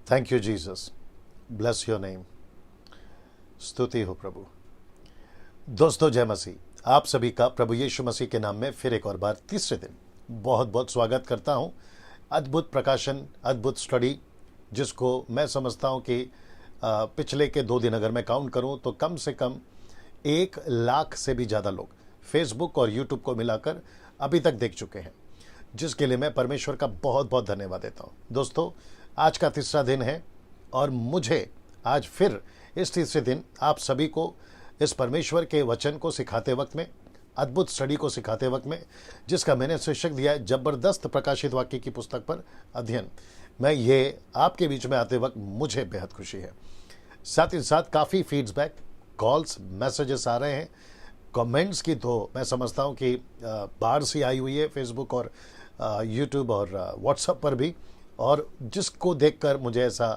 Thank you Jesus, bless your name. स्तुति हो प्रभु। दोस्तों जय मसीह। आप सभी का प्रभु यीशु मसीह के नाम में फिर एक और बार तीसरे दिन बहुत बहुत स्वागत करता हूं। अद्भुत प्रकाशन, अद्भुत स्टडी, जिसको मैं समझता हूं कि पिछले के 2 दिन अगर मैं काउंट करूं तो कम से कम 1 लाख से भी ज़्यादा लोग फेसबुक और यूट्यूब को मिलाकर अभी तक देख चुके हैं, जिसके लिए मैं परमेश्वर का बहुत बहुत धन्यवाद देता हूं। दोस्तों आज का तीसरा दिन है और मुझे आज फिर इस तीसरे दिन आप सभी को इस परमेश्वर के वचन को सिखाते वक्त में, अद्भुत स्टडी को सिखाते वक्त में, जिसका मैंने शीर्षक दिया है जबरदस्त प्रकाशित वाक्य की पुस्तक पर अध्ययन, मैं ये आपके बीच में आते वक्त मुझे बेहद खुशी है। साथ ही साथ काफ़ी फीडबैक, कॉल्स, मैसेजेस आ रहे हैं। कमेंट्स की तो मैं समझता हूँ कि बाढ़ सी आई हुई है फेसबुक और यूट्यूब और व्हाट्सएप पर भी, और जिसको देखकर मुझे ऐसा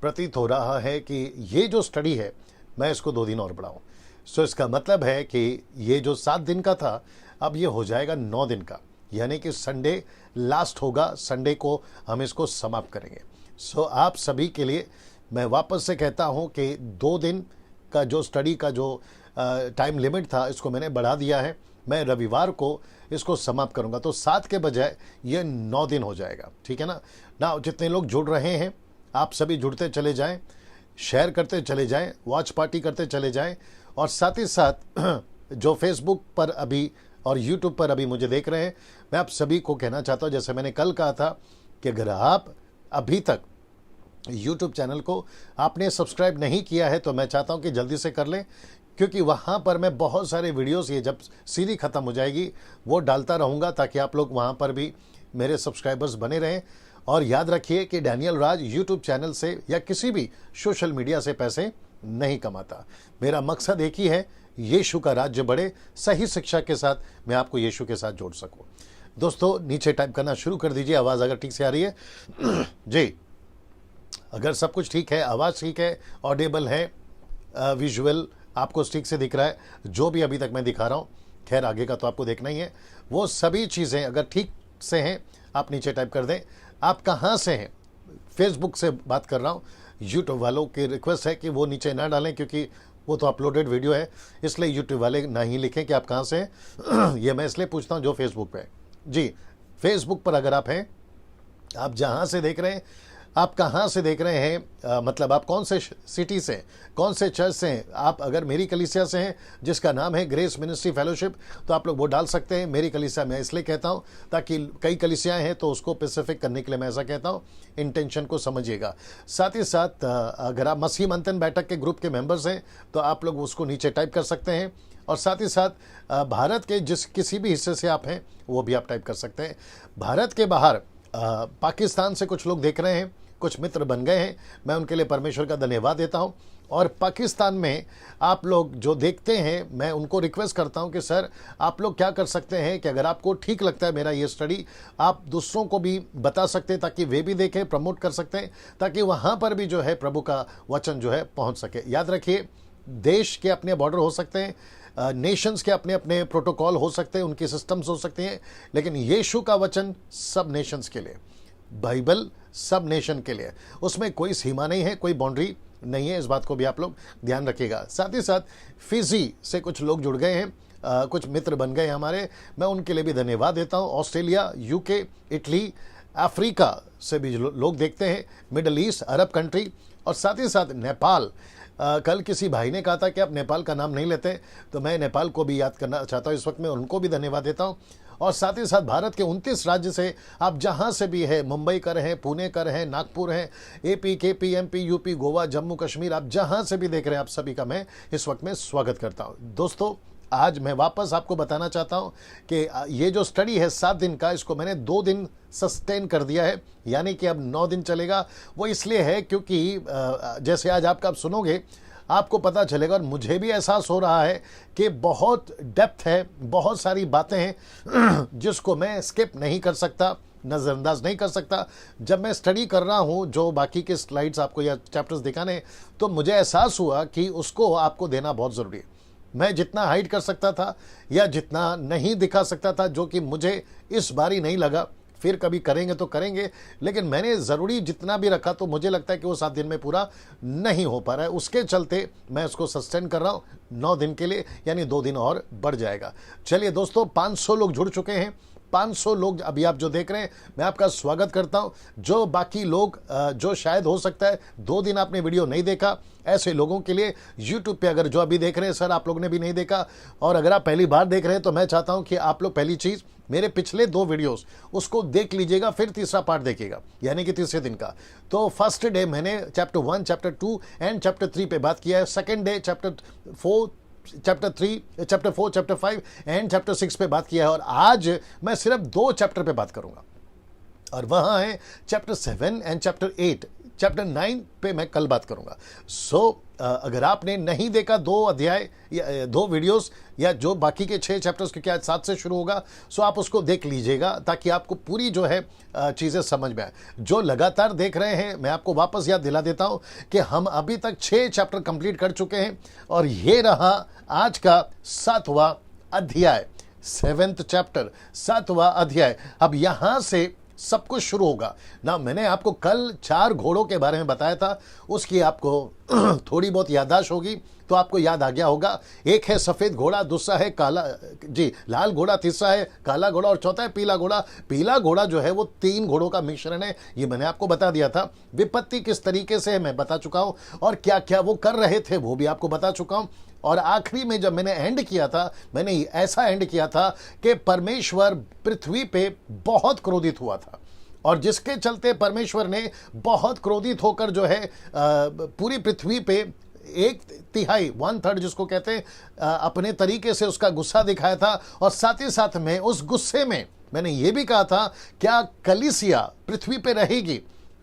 प्रतीत हो रहा है कि ये जो स्टडी है मैं इसको 2 दिन और बढ़ाऊँ। सो इसका मतलब है कि ये जो 7 दिन का था अब ये हो जाएगा 9 दिन का, यानी कि संडे लास्ट होगा, संडे को हम इसको समाप्त करेंगे। सो आप सभी के लिए मैं वापस से कहता हूँ कि 2 दिन का जो स्टडी का जो टाइम लिमिट था इसको मैंने बढ़ा दिया है। मैं रविवार को इसको समाप्त करूंगा, तो 7 के बजाय ये 9 दिन हो जाएगा। ठीक है ना। जितने लोग जुड़ रहे हैं आप सभी जुड़ते चले जाएं, शेयर करते चले जाएं, वॉच पार्टी करते चले जाएं, और साथ ही साथ जो फेसबुक पर अभी और यूट्यूब पर अभी मुझे देख रहे हैं, मैं आप सभी को कहना चाहता हूं, जैसे मैंने कल कहा था कि अगर आप अभी तक यूट्यूब चैनल को आपने सब्सक्राइब नहीं किया है तो मैं चाहता हूं कि जल्दी से कर लें, क्योंकि वहाँ पर मैं बहुत सारे वीडियोस, ये जब सीरीज ख़त्म हो जाएगी वो डालता रहूँगा, ताकि आप लोग वहाँ पर भी मेरे सब्सक्राइबर्स बने रहें। और याद रखिए कि डैनियल राज यूट्यूब चैनल से या किसी भी सोशल मीडिया से पैसे नहीं कमाता। मेरा मकसद एक ही है, यीशु का राज्य बढ़े, सही शिक्षा के साथ मैं आपको यीशु के साथ जोड़ सकूँ। दोस्तों नीचे टाइप करना शुरू कर दीजिए, आवाज़ अगर ठीक से आ रही है जी, अगर सब कुछ ठीक है, आवाज़ ठीक है, ऑडिबल है, विजुअल आपको ठीक से दिख रहा है, जो भी अभी तक मैं दिखा रहा हूँ, खैर आगे का तो आपको देखना ही है, वो सभी चीज़ें अगर ठीक से हैं आप नीचे टाइप कर दें। आप कहाँ से हैं? फेसबुक से बात कर रहा हूँ। यूट्यूब वालों की रिक्वेस्ट है कि वो नीचे ना डालें, क्योंकि वो तो अपलोडेड वीडियो है, इसलिए यूट्यूब वाले ना ही लिखें कि आप कहाँ से हैं। ये मैं इसलिए पूछता हूँ जो फेसबुक पे है जी। फेसबुक पर अगर आप हैं, आप जहाँ से देख रहे हैं, आप कहाँ से देख रहे हैं, मतलब आप कौन से सिटी से, कौन से चर्च से हैं। आप अगर मेरी कलीसिया से हैं जिसका नाम है ग्रेस मिनिस्ट्री फेलोशिप, तो आप लोग वो डाल सकते हैं। मेरी कलीसिया मैं इसलिए कहता हूँ ताकि कई कलीसियाएं हैं तो उसको स्पेसिफिक करने के लिए मैं ऐसा कहता हूँ, इंटेंशन को समझिएगा। साथ ही साथ अगर आप मसीह मंथन बैठक के ग्रुप के मेंबर्स हैं तो आप लोग उसको नीचे टाइप कर सकते हैं, और साथ ही साथ भारत के जिस किसी भी हिस्से से आप हैं वो भी आप टाइप कर सकते हैं। भारत के बाहर पाकिस्तान से कुछ लोग देख रहे हैं, कुछ मित्र बन गए हैं, मैं उनके लिए परमेश्वर का धन्यवाद देता हूं। और पाकिस्तान में आप लोग जो देखते हैं, मैं उनको रिक्वेस्ट करता हूं कि सर आप लोग क्या कर सकते हैं कि अगर आपको ठीक लगता है मेरा ये स्टडी, आप दूसरों को भी बता सकते हैं ताकि वे भी देखें, प्रमोट कर सकते हैं, ताकि वहां पर भी जो है प्रभु का वचन जो है पहुंच सके। याद रखिए, देश के अपने बॉर्डर हो सकते हैं, नेशंस के अपने अपने प्रोटोकॉल हो सकते हैं, उनके सिस्टम्स हो सकते हैं, लेकिन यीशु का वचन सब नेशंस के लिए, बाइबल सब नेशन के लिए, उसमें कोई सीमा नहीं है, कोई बाउंड्री नहीं है। इस बात को भी आप लोग ध्यान रखिएगा। साथ ही साथ फिजी से कुछ लोग जुड़ गए हैं, कुछ मित्र बन गए हमारे, मैं उनके लिए भी धन्यवाद देता हूं। ऑस्ट्रेलिया, यूके, इटली, अफ्रीका से भी लोग देखते हैं, मिडल ईस्ट, अरब कंट्री, और साथ ही साथ नेपाल। कल किसी भाई ने कहा था कि आप नेपाल का नाम नहीं लेते, तो मैं नेपाल को भी याद करना चाहता हूँ इस वक्त में, उनको भी धन्यवाद देता हूँ। और साथ ही साथ भारत के 29 राज्य से आप जहां से भी है, मुंबई का रहें, पुणे का रहें, नागपुर है, AP, KP, MP, UP, Goa, Jammu Kashmir, आप जहां से भी देख रहे हैं, आप सभी का मैं इस वक्त में स्वागत करता हूं। दोस्तों आज मैं वापस आपको बताना चाहता हूं कि ये जो स्टडी है 7 दिन का, इसको मैंने 2 दिन सस्टेन कर दिया है, यानी कि अब 9 दिन चलेगा। वो इसलिए है क्योंकि जैसे आज आप सुनोगे आपको पता चलेगा, और मुझे भी एहसास हो रहा है कि बहुत डेप्थ है, बहुत सारी बातें हैं जिसको मैं स्किप नहीं कर सकता, नज़रअंदाज नहीं कर सकता। जब मैं स्टडी कर रहा हूं जो बाकी के स्लाइड्स आपको या चैप्टर्स दिखाने, तो मुझे एहसास हुआ कि उसको आपको देना बहुत ज़रूरी है। मैं जितना हाइड कर सकता था या जितना नहीं दिखा सकता था, जो कि मुझे इस बारी नहीं लगा, फिर कभी करेंगे तो करेंगे, लेकिन मैंने ज़रूरी जितना भी रखा तो मुझे लगता है कि वो 7 दिन में पूरा नहीं हो पा रहा है। उसके चलते मैं उसको सस्टेन कर रहा हूँ 9 दिन के लिए, यानी 2 दिन और बढ़ जाएगा। चलिए दोस्तों, 500 लोग जुड़ चुके हैं। 500 लोग अभी आप जो देख रहे हैं, मैं आपका स्वागत करता हूं। जो बाकी लोग जो शायद हो सकता है 2 दिन आपने वीडियो नहीं देखा, ऐसे लोगों के लिए YouTube पे अगर जो अभी देख रहे हैं, सर आप लोग ने भी नहीं देखा, और अगर आप पहली बार देख रहे हैं तो मैं चाहता हूं कि आप लोग पहली चीज़ मेरे पिछले 2 वीडियोस उसको देख लीजिएगा, फिर तीसरा पार्ट देखिएगा, यानी कि तीसरे दिन का। तो फर्स्ट डे मैंने चैप्टर 1, चैप्टर 2 एंड चैप्टर 3 पे बात किया है। Second day chapter 4, chapter 4, chapter 5 and chapter 6 पे बात किया है, और आज मैं सिर्फ 2 चैप्टर पे बात करूंगा, और वहां है चैप्टर 7 एंड चैप्टर 8। चैप्टर 9 पे मैं कल बात करूंगा। अगर आपने नहीं देखा 2 अध्याय या 2 वीडियोस या जो बाकी के 6 चैप्टर्स, क्योंकि आज 7 से शुरू होगा, सो आप उसको देख लीजिएगा ताकि आपको पूरी जो है चीज़ें समझ में आए। जो लगातार देख रहे हैं, मैं आपको वापस याद दिला देता हूं कि हम अभी तक 6 चैप्टर कंप्लीट कर चुके हैं, और ये रहा आज का 7वां अध्याय, 7th चैप्टर, 7वां अध्याय। अब यहां से सब कुछ शुरू होगा ना। मैंने आपको कल 4 घोड़ों के बारे में बताया था, उसकी आपको थोड़ी बहुत याददाश्त होगी तो आपको याद आ गया होगा। एक है सफेद घोड़ा, दूसरा है लाल घोड़ा, तीसरा है काला घोड़ा, और चौथा है पीला घोड़ा। पीला घोड़ा जो है वो 3 घोड़ों का मिश्रण है, ये मैंने आपको बता दिया था। विपत्ति किस तरीके से है मैं बता चुका हूं, और क्या क्या वो कर रहे थे वो भी आपको बता चुका हूं। और आखिरी में जब मैंने एंड किया था, मैंने ऐसा एंड किया था कि परमेश्वर पृथ्वी पे बहुत क्रोधित हुआ था, और जिसके चलते परमेश्वर ने बहुत क्रोधित होकर जो है पूरी पृथ्वी पे 1/3, 1/3 जिसको कहते हैं, अपने तरीके से उसका गुस्सा दिखाया था। और साथ ही साथ में उस गुस्से में मैंने ये भी कहा था, क्या कलीसिया पृथ्वी पे रहेगी,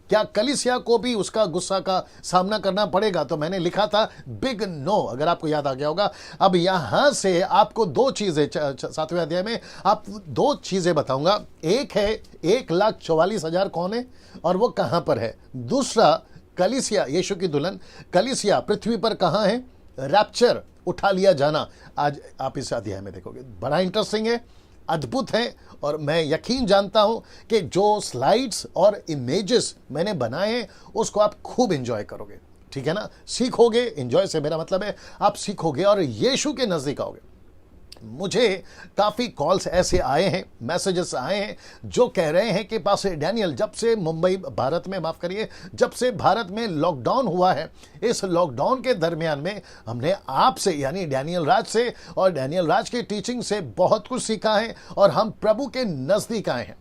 क्या कलीसिया को भी उसका गुस्सा का सामना करना पड़ेगा? तो मैंने लिखा था बिग नो, अगर आपको याद आ गया होगा। अब यहां से आपको 2 चीजें 7वें अध्याय में आप 2 चीजें बताऊंगा। एक है 1,44,000 कौन है और वो कहां पर है। दूसरा, कलीसिया, यीशु की दुल्हन कलीसिया पृथ्वी पर कहां है, रैप्चर, उठा लिया जाना, आज आप इस अध्याय में देखोगे। बड़ा इंटरेस्टिंग है, अद्भुत है, और मैं यकीन जानता हूं कि जो स्लाइड्स और इमेजेस मैंने बनाए हैं उसको आप खूब एंजॉय करोगे, ठीक है ना। सीखोगे, एंजॉय से मेरा मतलब है आप सीखोगे और यीशु के नजदीक आओगे। मुझे काफ़ी कॉल्स ऐसे आए हैं, मैसेजेस आए हैं जो कह रहे हैं कि पास्टर डैनियल, जब से जब से भारत में लॉकडाउन हुआ है, इस लॉकडाउन के दरमियान में हमने आपसे यानी डैनियल राज से और डैनियल राज की टीचिंग से बहुत कुछ सीखा है और हम प्रभु के नज़दीक आए हैं।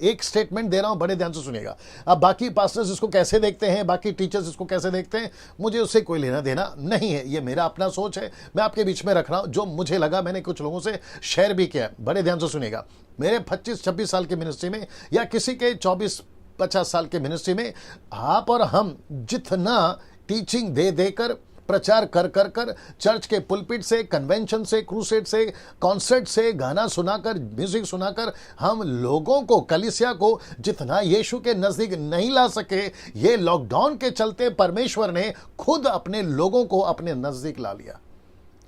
एक स्टेटमेंट दे रहा हूं, बड़े ध्यान से सुनिएगा। अब बाकी पास्टर्स इसको कैसे देखते हैं, बाकी टीचर्स इसको कैसे देखते हैं, मुझे उससे कोई लेना देना नहीं है। ये मेरा अपना सोच है, मैं आपके बीच में रख रहा हूं जो मुझे लगा। मैंने कुछ लोगों से शेयर भी किया है, बड़े ध्यान से सुनिएगा। मेरे 25-26 साल की मिनिस्ट्री में या किसी के 24-50 साल के मिनिस्ट्री में आप और हम जितना टीचिंग दे देकर, प्रचार कर कर कर, चर्च के पुलपिट से, कन्वेंशन से, क्रूसेड से, कॉन्सर्ट से, गाना सुनाकर, म्यूजिक सुनाकर हम लोगों को, कलीसिया को जितना यीशु के नजदीक नहीं ला सके, ये लॉकडाउन के चलते परमेश्वर ने खुद अपने लोगों को अपने नजदीक ला लिया।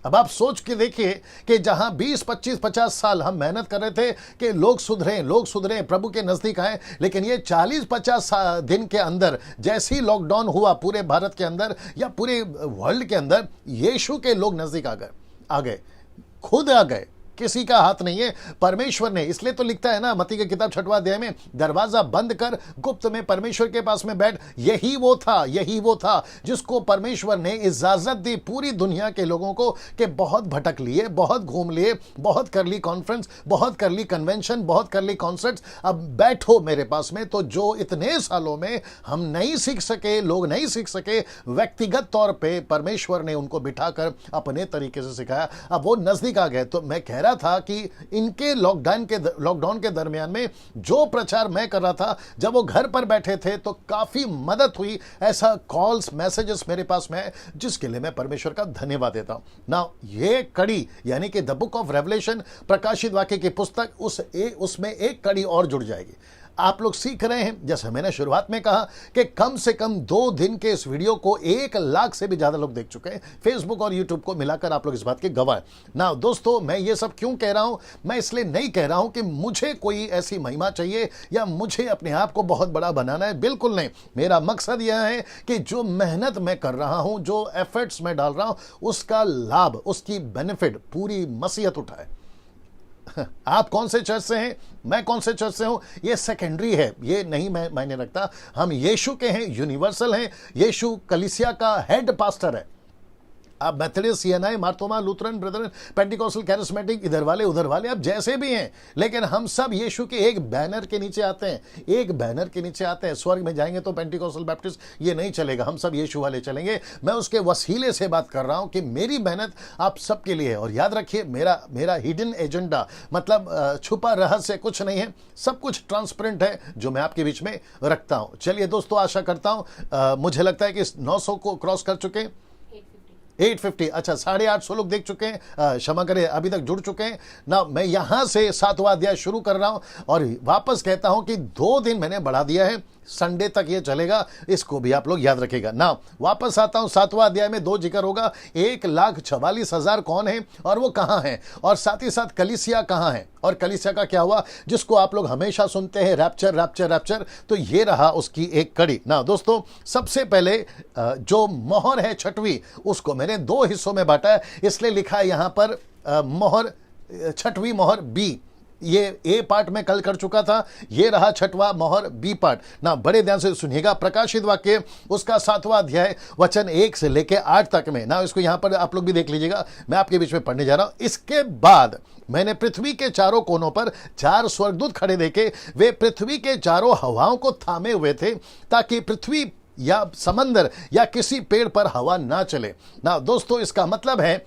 अब आप सोच के देखिए कि जहां 20, 25, 50 साल हम मेहनत कर रहे थे कि लोग सुधरें, प्रभु के नजदीक आए, लेकिन ये 40-50 दिन के अंदर जैसे ही लॉकडाउन हुआ पूरे भारत के अंदर या पूरे वर्ल्ड के अंदर, यीशु के लोग नजदीक आ गए, खुद आ गए। किसी का हाथ नहीं है, परमेश्वर ने। इसलिए तो लिखता है ना मत्ती की किताब 6वां अध्याय में, दरवाजा बंद कर गुप्त में परमेश्वर के पास में बैठ। यही वो था जिसको परमेश्वर ने इजाजत दी पूरी दुनिया के लोगों को कि बहुत भटक लिए, बहुत घूम लिए, बहुत कर ली कॉन्फ्रेंस, बहुत कर ली कन्वेंशन, बहुत कर ली कॉन्सर्ट्स, अब बैठो मेरे पास में। तो जो इतने सालों में हम नहीं सीख सके, लोग नहीं सीख सके, व्यक्तिगत तौर पे परमेश्वर ने उनको बिठाकर अपने तरीके से सिखाया। अब वो नजदीक आ गए। तो मैं कह रहा था कि इनके लॉकडाउन के दरमियान में जो प्रचार मैं कर रहा था, जब वो घर पर बैठे थे तो काफी मदद हुई। ऐसा कॉल्स, मैसेजेस मेरे पास में है जिसके लिए मैं परमेश्वर का धन्यवाद देता हूं ना। ये कड़ी यानी कि द बुक ऑफ रेवलेशन, प्रकाशित वाक्य की पुस्तक, उसमें एक कड़ी और जुड़ जाएगी। आप लोग सीख रहे हैं। जैसे मैंने शुरुआत में कहा कि कम से कम 2 दिन के इस वीडियो को 1 लाख से भी ज़्यादा लोग देख चुके हैं। फेसबुक और यूट्यूब को मिलाकर आप लोग इस बात के गवाह हैं। ना दोस्तों, मैं ये सब क्यों कह रहा हूं? मैं इसलिए नहीं कह रहा हूं कि मुझे कोई ऐसी महिमा चाहिए या मुझे अपने आप को बहुत बड़ा बनाना है। बिल्कुल नहीं। मेरा मकसद यह है कि जो मेहनत मैं कर रहा हूं, जो एफर्ट्स मैं डाल रहा हूं, उसका लाभ, उसकी बेनिफिट पूरी मसीहत उठाए। आप कौन से चर्च से हैं, मैं कौन से चर्च से हूं, ये सेकेंडरी है, ये नहीं मैं मायने रखता। हम यीशु के हैं, यूनिवर्सल हैं। यीशु कलीसिया का हेड पास्टर है। आप Methodist, CNI, Marthoma, Lutheran, Brethren, Pentecostal, charismatic, इधर वाले उधर वाले, आप जैसे भी हैं, लेकिन हम सब यीशु के एक बैनर के नीचे आते हैं। एक बैनर के नीचे आते हैं। स्वर्ग में जाएंगे तो पेंटिकोस्टल, बैप्टिस्ट ये नहीं चलेगा, हम सब यीशु वाले चलेंगे। मैं उसके वसीले से बात कर रहा हूं कि मेरी मेहनत आप सबके लिए है। और याद रखिए, मेरा हिडन एजेंडा, मतलब छुपा रहस्य कुछ नहीं है, सब कुछ ट्रांसपेरेंट है जो मैं आपके बीच में रखता हूं। चलिए दोस्तों, आशा करता हूं, मुझे लगता है कि 900 को क्रॉस कर चुके हैं। 850, अच्छा 850 लोग देख चुके हैं, क्षमा करें, अभी तक जुड़ चुके हैं ना। मैं यहां से 7वां अध्याय शुरू कर रहा हूं और वापस कहता हूं कि 2 दिन मैंने बढ़ा दिया है, संडे तक ये चलेगा, इसको भी आप लोग याद रखिएगा ना। वापस आता हूं, 7वां अध्याय में 2 जिक्र होगा। 1,44,000 कौन है और वो कहां है, और साथ ही साथ कलीसिया कहां है, और कलीसिया का क्या हुआ, जिसको आप लोग हमेशा सुनते हैं, रैप्चर रैप्चर रैप्चर। तो ये रहा उसकी एक कड़ी ना। दोस्तों, सबसे पहले जो मोहर है 6वीं, उसको मैंने 2 हिस्सों में बांटा है, इसलिए लिखा है यहां पर मोहर, 6वीं मोहर बी। ये ए पार्ट में कल कर चुका था, ये रहा 6वां मोहर बी पार्ट ना। बड़े ध्यान से सुनिएगा। प्रकाशित वाक्य उसका 7वां अध्याय वचन 1 से लेके 8 तक में ना, इसको यहां पर आप लोग भी देख लीजिएगा, मैं आपके बीच में पढ़ने जा रहा हूं। इसके बाद मैंने पृथ्वी के चारों कोनों पर 4 स्वर्गदूत खड़े देखे। वे पृथ्वी के चारों हवाओं को थामे हुए थे, ताकि पृथ्वी या समंदर या किसी पेड़ पर हवा ना चले ना। दोस्तों, इसका मतलब है,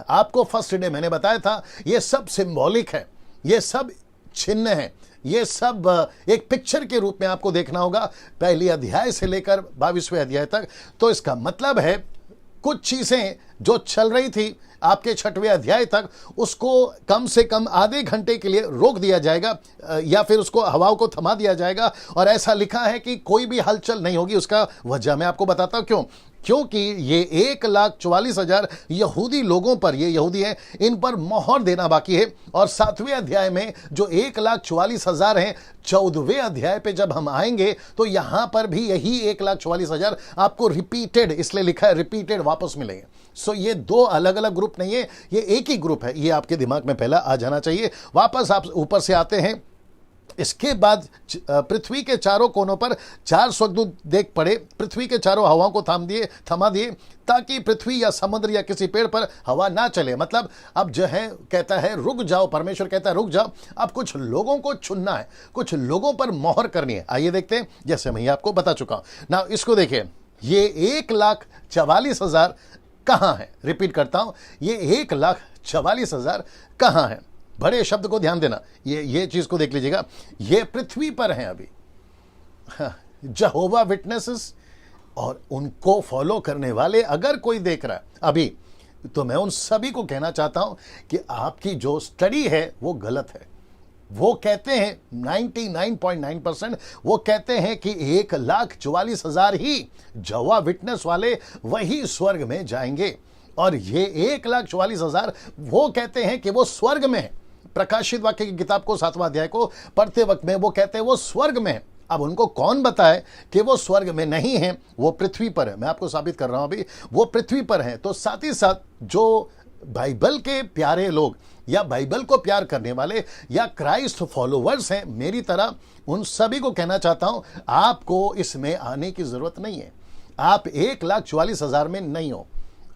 आपको फर्स्ट डे मैंने बताया था, ये सब सिंबॉलिक है, ये सब चिन्ह है, ये सब एक पिक्चर के रूप में आपको देखना होगा, पहली अध्याय से लेकर 22वें अध्याय तक। तो इसका मतलब है, कुछ चीजें जो चल रही थी आपके 6वें अध्याय तक, उसको कम से कम आधे घंटे के लिए रोक दिया जाएगा, या फिर उसको हवाओं को थमा दिया जाएगा। और ऐसा लिखा है कि कोई भी हलचल नहीं होगी। उसका वजह मैं आपको बताता हूं क्यों। क्योंकि ये 1,44,000 यहूदी लोगों पर, ये यहूदी हैं, इन पर मोहर देना बाकी है। और 7वें अध्याय में जो 1,44,000 हैं, 14वें अध्याय पे जब हम आएंगे तो यहां पर भी यही 1,44,000 आपको रिपीटेड, इसलिए लिखा है रिपीटेड, वापस मिलेंगे। सो ये 2 अलग अलग ग्रुप नहीं है, ये एक ही ग्रुप है। ये आपके दिमाग में पहला आ जाना चाहिए। वापस आप ऊपर से आते हैं। इसके बाद पृथ्वी के चारों कोनों पर 4 स्वर्गदूत देख पड़े। पृथ्वी के चारों हवाओं को थमा दिए, ताकि पृथ्वी या समुद्र या किसी पेड़ पर हवा ना चले। मतलब अब जो है, कहता है रुक जाओ, परमेश्वर कहता है रुक जाओ। अब कुछ लोगों को चुनना है, कुछ लोगों पर मोहर करनी है। आइए देखते हैं, जैसे मैं आपको बता चुका हूं ना। इसको देखिए, ये 1,44,000 कहां है। रिपीट करता हूं, ये 1,44,000 कहां है। बड़े शब्द को ध्यान देना, ये चीज को देख लीजिएगा। ये पृथ्वी पर हैं अभी, जहोवा विटनेसेस और उनको फॉलो करने वाले अगर कोई देख रहा है अभी, तो मैं उन सभी को कहना चाहता हूं कि आपकी जो स्टडी है वो गलत है। वो कहते हैं 99.9%, वो कहते हैं कि 1,44,000 ही जहोवा विटनेस वाले वही स्वर्ग में जाएंगे। और ये 1,44,000 वो कहते हैं कि वो स्वर्ग में है। प्रकाशित वाक्य की किताब को 7वां अध्याय को पढ़ते वक्त में वो कहते हैं वो स्वर्ग में है। अब उनको कौन बताए कि वो स्वर्ग में नहीं है, वो पृथ्वी पर है। मैं आपको साबित कर रहा हूं अभी, वो पृथ्वी पर है। तो साथ ही साथ जो बाइबल के प्यारे लोग या बाइबल को प्यार करने वाले या क्राइस्ट फॉलोवर्स हैं मेरी तरह, उन सभी को कहना चाहता हूं, आपको इसमें आने की जरूरत नहीं है। आप 1,44,000 में नहीं हो,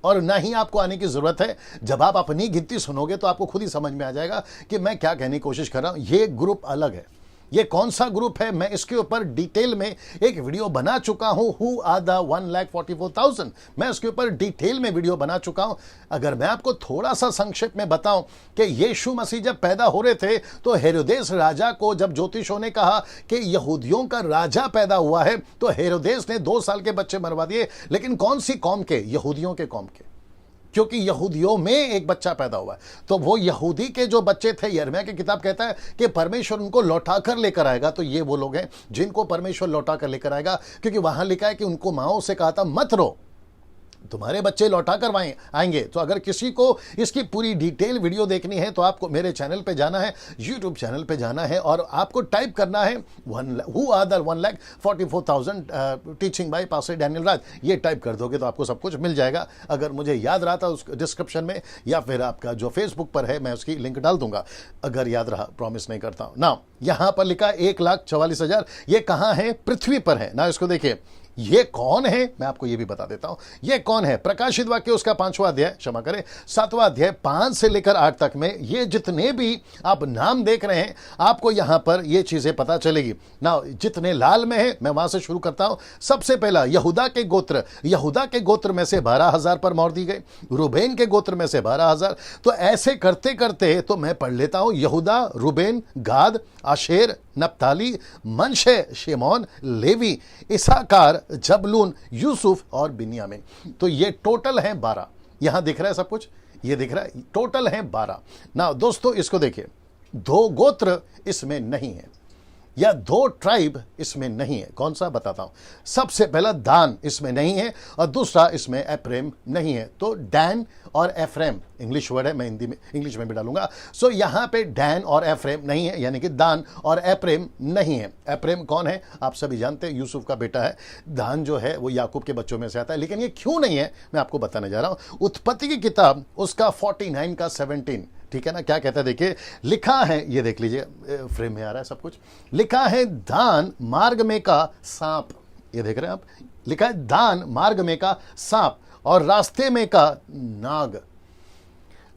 और ना ही आपको आने की जरूरत है। जब आप अपनी गिनती सुनोगे तो आपको खुद ही समझ में आ जाएगा कि मैं क्या कहने की कोशिश कर रहा हूं। ये ग्रुप अलग है। ये कौन सा ग्रुप है, मैं इसके ऊपर डिटेल में एक वीडियो बना चुका हूं। हु आर द 1,44,000, मैं इसके ऊपर डिटेल में वीडियो बना चुका हूं। अगर मैं आपको थोड़ा सा संक्षेप में बताऊं कि यीशु मसीह जब पैदा हो रहे थे तो हेरोदेस राजा को जब ज्योतिषों ने कहा कि यहूदियों का राजा पैदा हुआ है, तो हेरोदेस ने 2 साल के बच्चे मरवा दिए। लेकिन कौन सी कौम के? यहूदियों के कौम के। क्योंकि यहूदियों में एक बच्चा पैदा हुआ है। तो वो यहूदी के जो बच्चे थे, यिर्मयाह की किताब कहता है कि परमेश्वर उनको लौटा कर लेकर आएगा। तो ये वो लोग हैं जिनको परमेश्वर लौटा कर लेकर आएगा, क्योंकि वहां लिखा है कि उनको माओ से कहा था मत रो, तुम्हारे बच्चे लौटा कर आएंगे। तो अगर किसी को इसकी पूरी डिटेल वीडियो देखनी है तो आपको मेरे चैनल पे जाना है, यूट्यूब चैनल पे जाना है, और आपको टाइप करना है who are the 1,44,000 teaching by pastor Daniel Raj. ये टाइप कर दोगे तो आपको सब कुछ मिल जाएगा। अगर मुझे याद रहा था उस डिस्क्रिप्शन में, या फिर आपका जो फेसबुक पर है मैं उसकी लिंक डाल दूंगा, अगर याद रहा, प्रॉमिस नहीं करता हूं ना। यहां पर लिखा 1,44,000, ये कहां है? पृथ्वी पर है ना। इसको देखिए, ये कौन है मैं आपको ये भी बता देता हूं। ये कौन है? प्रकाशित वाक्य उसका 5वां अध्याय, क्षमा करें 7वां अध्याय 5 से लेकर 8 तक में ये जितने भी आप नाम देख रहे हैं, आपको यहां पर ये चीजें पता चलेगी ना। जितने लाल में है मैं वहां से शुरू करता हूं। सबसे पहला यहूदा के गोत्र, यहूदा के गोत्र में से 12,000 पर मोहर दी गई, रूबेन के गोत्र में से 12,000। तो ऐसे करते करते तो मैं पढ़ लेता हूं, यहूदा, रूबेन, गाद, आशेर, नप्ताली, मनशे, शिमोन, लेवी, इसाकार, जबलून, यूसुफ और बिन्यामीन। तो ये टोटल है 12। यहां दिख रहा है सब कुछ, ये दिख रहा है, टोटल है 12 ना। दोस्तों इसको देखिए, 2 गोत्र इसमें नहीं है, या 2 ट्राइब इसमें नहीं है। कौन सा बताता हूं। सबसे पहला दान इसमें नहीं है, और दूसरा इसमें एफ्रेम नहीं है। तो डैन और एफ्रेम इंग्लिश वर्ड है, मैं हिंदी में इंग्लिश में भी डालूंगा। सो यहां पे डैन और एफ्रेम नहीं है, यानी कि दान और एफ्रेम नहीं है। एफ्रेम कौन है? आप सभी जानते हैं, यूसुफ का बेटा है। दान जो है वो याकूब के बच्चों में से आता है। लेकिन ये क्यों नहीं है मैं आपको बताने जा रहा हूं। उत्पत्ति की किताब उसका 49 का 17, ठीक है ना, क्या कहता है देखिए, लिखा है, ये देख लीजिए, फ्रेम में आ रहा है सब कुछ। लिखा है दान मार्ग में का सांप, ये देख रहे हैं आप, लिखा है दान मार्ग में का सांप और रास्ते में का नाग।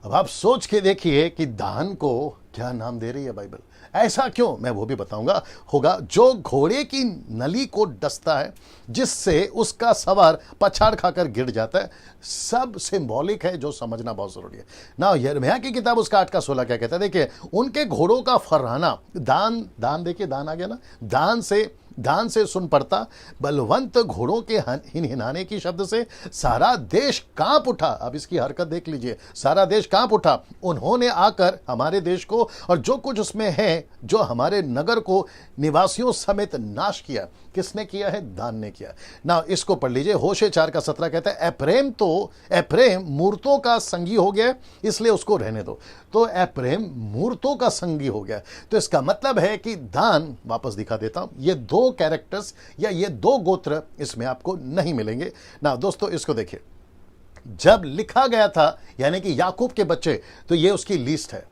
अब आप सोच के देखिए कि दान को क्या नाम दे रही है बाइबल। ऐसा क्यों, मैं वो भी बताऊंगा। होगा जो घोड़े की नली को डसता है, जिससे उसका सवार पछाड़ खाकर गिर जाता है, सब सिंबॉलिक है, जो समझना बहुत जरूरी है ना। यिर्मयाह की किताब उसका 8 का 16 क्या कहता है देखिए, उनके घोड़ों का फरहाना, दान देखिए, दान आ गया ना, दान से सुन पड़ता, बलवंत घोड़ों के हिनहिनाने की शब्द से सारा देश कांप उठा। अब इसकी हरकत देख लीजिए, सारा देश कांप उठा। उन्होंने आकर हमारे देश को और जो कुछ उसमें है, जो हमारे नगर को निवासियों समेत नाश किया। किसने किया है? दान ने किया ना। इसको पढ़ लीजिए, होशे 4 का 17 कहता है, एफ्रेम मूर्तों का संगी हो गया, इसलिए उसको रहने दो। तो एफ्रेम मूर्तों का संगी हो गया, तो इसका मतलब है कि दान, वापस दिखा देता हूं, ये 2 कैरेक्टर्स या ये 2 गोत्र इसमें आपको नहीं मिलेंगे ना। दोस्तों इसको देखिए, जब लिखा गया था यानी कि याकूब के बच्चे, तो ये उसकी लिस्ट है।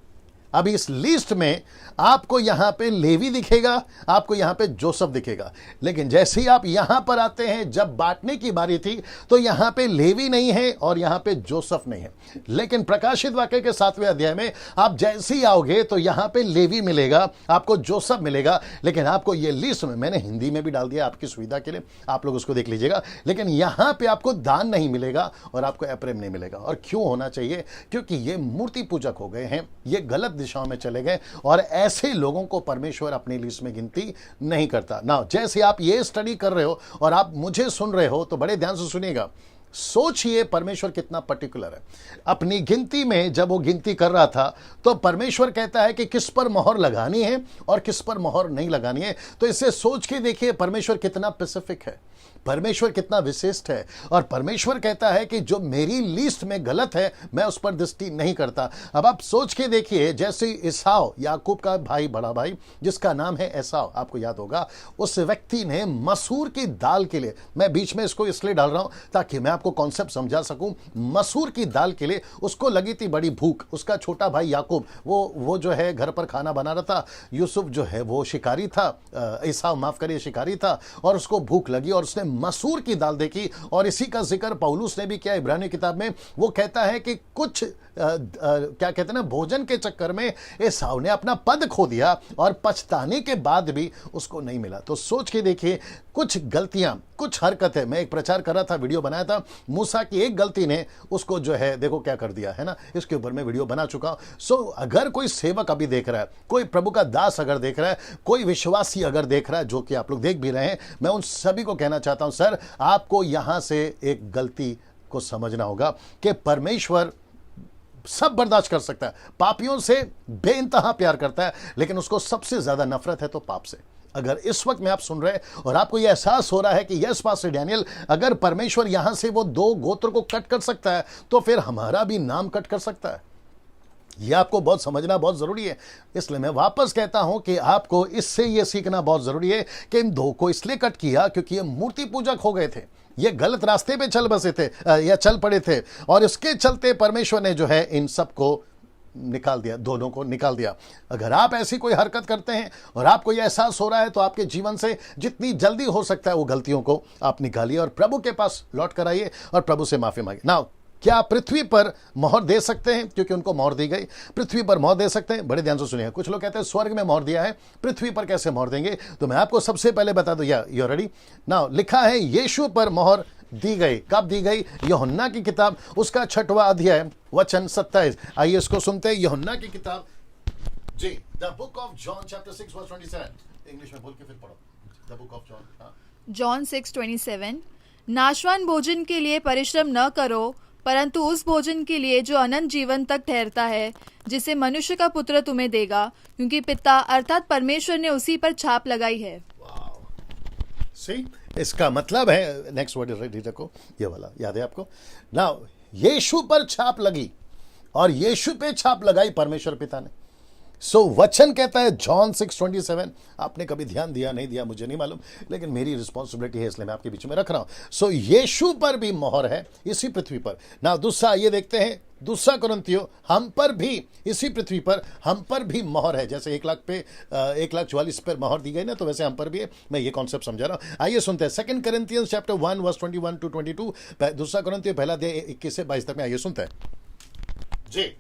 अब इस लिस्ट में आपको यहां पे लेवी दिखेगा, आपको यहां पे जोसेफ दिखेगा। लेकिन जैसे ही आप यहां पर आते हैं, जब बांटने की बारी थी, तो यहां पे लेवी नहीं है और यहां पे जोसेफ नहीं है। लेकिन प्रकाशित वाक्य के 7वें अध्याय में आप जैसे ही आओगे तो यहां पे लेवी मिलेगा, आपको जोसेफ मिलेगा। लेकिन आपको ये लिस्ट में मैंने हिंदी में भी डाल दिया आपकी सुविधा के लिए, आप लोग उसको देख लीजिएगा। लेकिन यहां पे आपको दान नहीं मिलेगा और आपको एफ्रेम नहीं मिलेगा। और क्यों होना चाहिए? क्योंकि ये मूर्ति पूजक हो गए हैं, ये गलत दिशाओं में चले गए, और ऐसे लोगों को परमेश्वर अपनी लिस्ट में गिनती नहीं करता ना। जैसे आप ये स्टडी कर रहे हो और आप मुझे सुन रहे हो, तो बड़े ध्यान से सुनिएगा। सोचिए परमेश्वर कितना पर्टिकुलर है। अपनी गिनती में जब वो गिनती कर रहा था, तो परमेश्वर कहता है कि किस पर मोहर लगानी है और किस पर मोहर नहीं लगानी है। तो इससे सोच के देखिए परमेश्वर कितना स्पेसिफिक है, परमेश्वर कितना विशिष्ट है। और परमेश्वर कहता है कि जो मेरी लिस्ट में गलत है, मैं उस पर दृष्टि नहीं करता। अब आप सोच के देखिए, जैसे एसाव, याकूब का भाई, बड़ा भाई, जिसका नाम है एसाव, आपको याद होगा, उस व्यक्ति ने मसूर की दाल के लिए, मैं बीच में इसको इसलिए डाल रहा हूं ताकि मैं आपको कॉन्सेप्ट समझा सकूं। मसूर की दाल के लिए उसको लगी थी बड़ी भूख। उसका छोटा भाई याकूब, वो जो है घर पर खाना बना रहा था। यूसुफ जो है वो शिकारी था, एसाव माफ करिए शिकारी था, और उसको भूख लगी और उसने मसूर की दाल देखी। और इसी का जिक्र पौलुस ने भी किया इब्रानी किताब में। वो कहता है कि कुछ क्या कहते हैं ना, भोजन के चक्कर में एसाव ने अपना पद खो दिया और पछताने के बाद भी उसको नहीं मिला। तो सोच के देखिए, कुछ गलतियां, कुछ हरकतें, मैं एक प्रचार कर रहा था, वीडियो बनाया था, मूसा की एक गलती ने उसको जो है देखो क्या कर दिया है ना। इसके ऊपर मैं वीडियो बना चुका हूं। सो अगर कोई सेवक अभी देख रहा है, कोई प्रभु का दास अगर देख रहा है, कोई विश्वासी अगर देख रहा है, जो कि आप लोग देख भी रहे हैं, मैं उन सभी को कहना चाहता हूं, सर आपको यहां से एक गलती आपको समझना होगा कि परमेश्वर सब बर्दाश्त कर सकता है, पापियों से बेइंतहा प्यार करता है, लेकिन उसको सबसे ज्यादा नफरत है तो पाप से। अगर इस वक्त में आप सुन रहे हैं और आपको यह एहसास हो रहा है कि यस पास्टर डैनियल, अगर परमेश्वर यहां से वो 2 गोत्र को कट कर सकता है तो फिर हमारा भी नाम कट कर सकता है। यह आपको बहुत समझना बहुत जरूरी है। इसलिए मैं वापस कहता हूं कि आपको इससे यह सीखना बहुत जरूरी है कि इन 2 को इसलिए कट किया क्योंकि ये मूर्ति पूजक हो गए थे, ये गलत रास्ते पे चल बसे थे या चल पड़े थे, और इसके चलते परमेश्वर ने जो है इन सबको निकाल दिया, दोनों को निकाल दिया। अगर आप ऐसी कोई हरकत करते हैं और आपको यह एहसास हो रहा है तो आपके जीवन से जितनी जल्दी हो सकता है वो गलतियों को आप निकालिए और प्रभु के पास लौट कर आइए और प्रभु से माफी मांगिए। नाउ क्या आप पृथ्वी पर मोहर दे सकते हैं? क्योंकि उनको मोहर दी गई, पृथ्वी पर मोहर दे सकते हैं? बड़े ध्यान से सुनिए। कुछ लोग कहते हैं स्वर्ग में मोहर दिया है, पृथ्वी पर कैसे मोहर देंगे? तो मैं आपको सबसे पहले बता दूं, या यू रेडी नाउ, लिखा है यीशु पर मोहर दी गई। कब दी गई? यूहन्ना की किताब उसका 6वां अध्याय वचन 27। आइए इसको सुनते हैं। यूहन्ना की किताब जी, the book of John chapter 6 verse 27। English में बोल के फिर पढ़ो। The book of John, John 6:27। नाशवान भोजन के लिए परिश्रम न करो, परंतु उस भोजन के लिए जो अनंत जीवन तक ठहरता है, जिसे मनुष्य का पुत्र तुम्हें देगा, क्योंकि पिता अर्थात परमेश्वर ने उसी पर छाप लगाई है। सी, इसका मतलब है, नेक्स्ट वर्ड रेडी रखो, ये वाला याद है आपको ना, यीशु पर छाप लगी और यीशु पे छाप लगाई परमेश्वर पिता ने। सो वचन कहता है जॉन 6:27। आपने कभी ध्यान दिया नहीं दिया मुझे नहीं मालूम, लेकिन मेरी रिस्पॉन्सिबिलिटी है इसलिए मैं आपके बीच में रख रहा हूं। सो यीशु पर भी मोहर है इसी पृथ्वी पर। ना दूसरा ये देखते हैं, दूसरा कुरिन्थियों, हम पर भी इसी पृथ्वी पर हम पर भी मोहर है। जैसे 1 लाख पे 1,44,000 पर मोहर दी गई ना, तो वैसे हम पर भी है। मैं ये कॉन्सेप्ट समझा रहा हूं। आइए सुनते हैं 2 Corinthians चैप्टर 1 वर्स 21 to 22। दूसरा कुरिन्थियों पहला अध्याय 21 से 22 तक में। आइए सुनते हैं जी।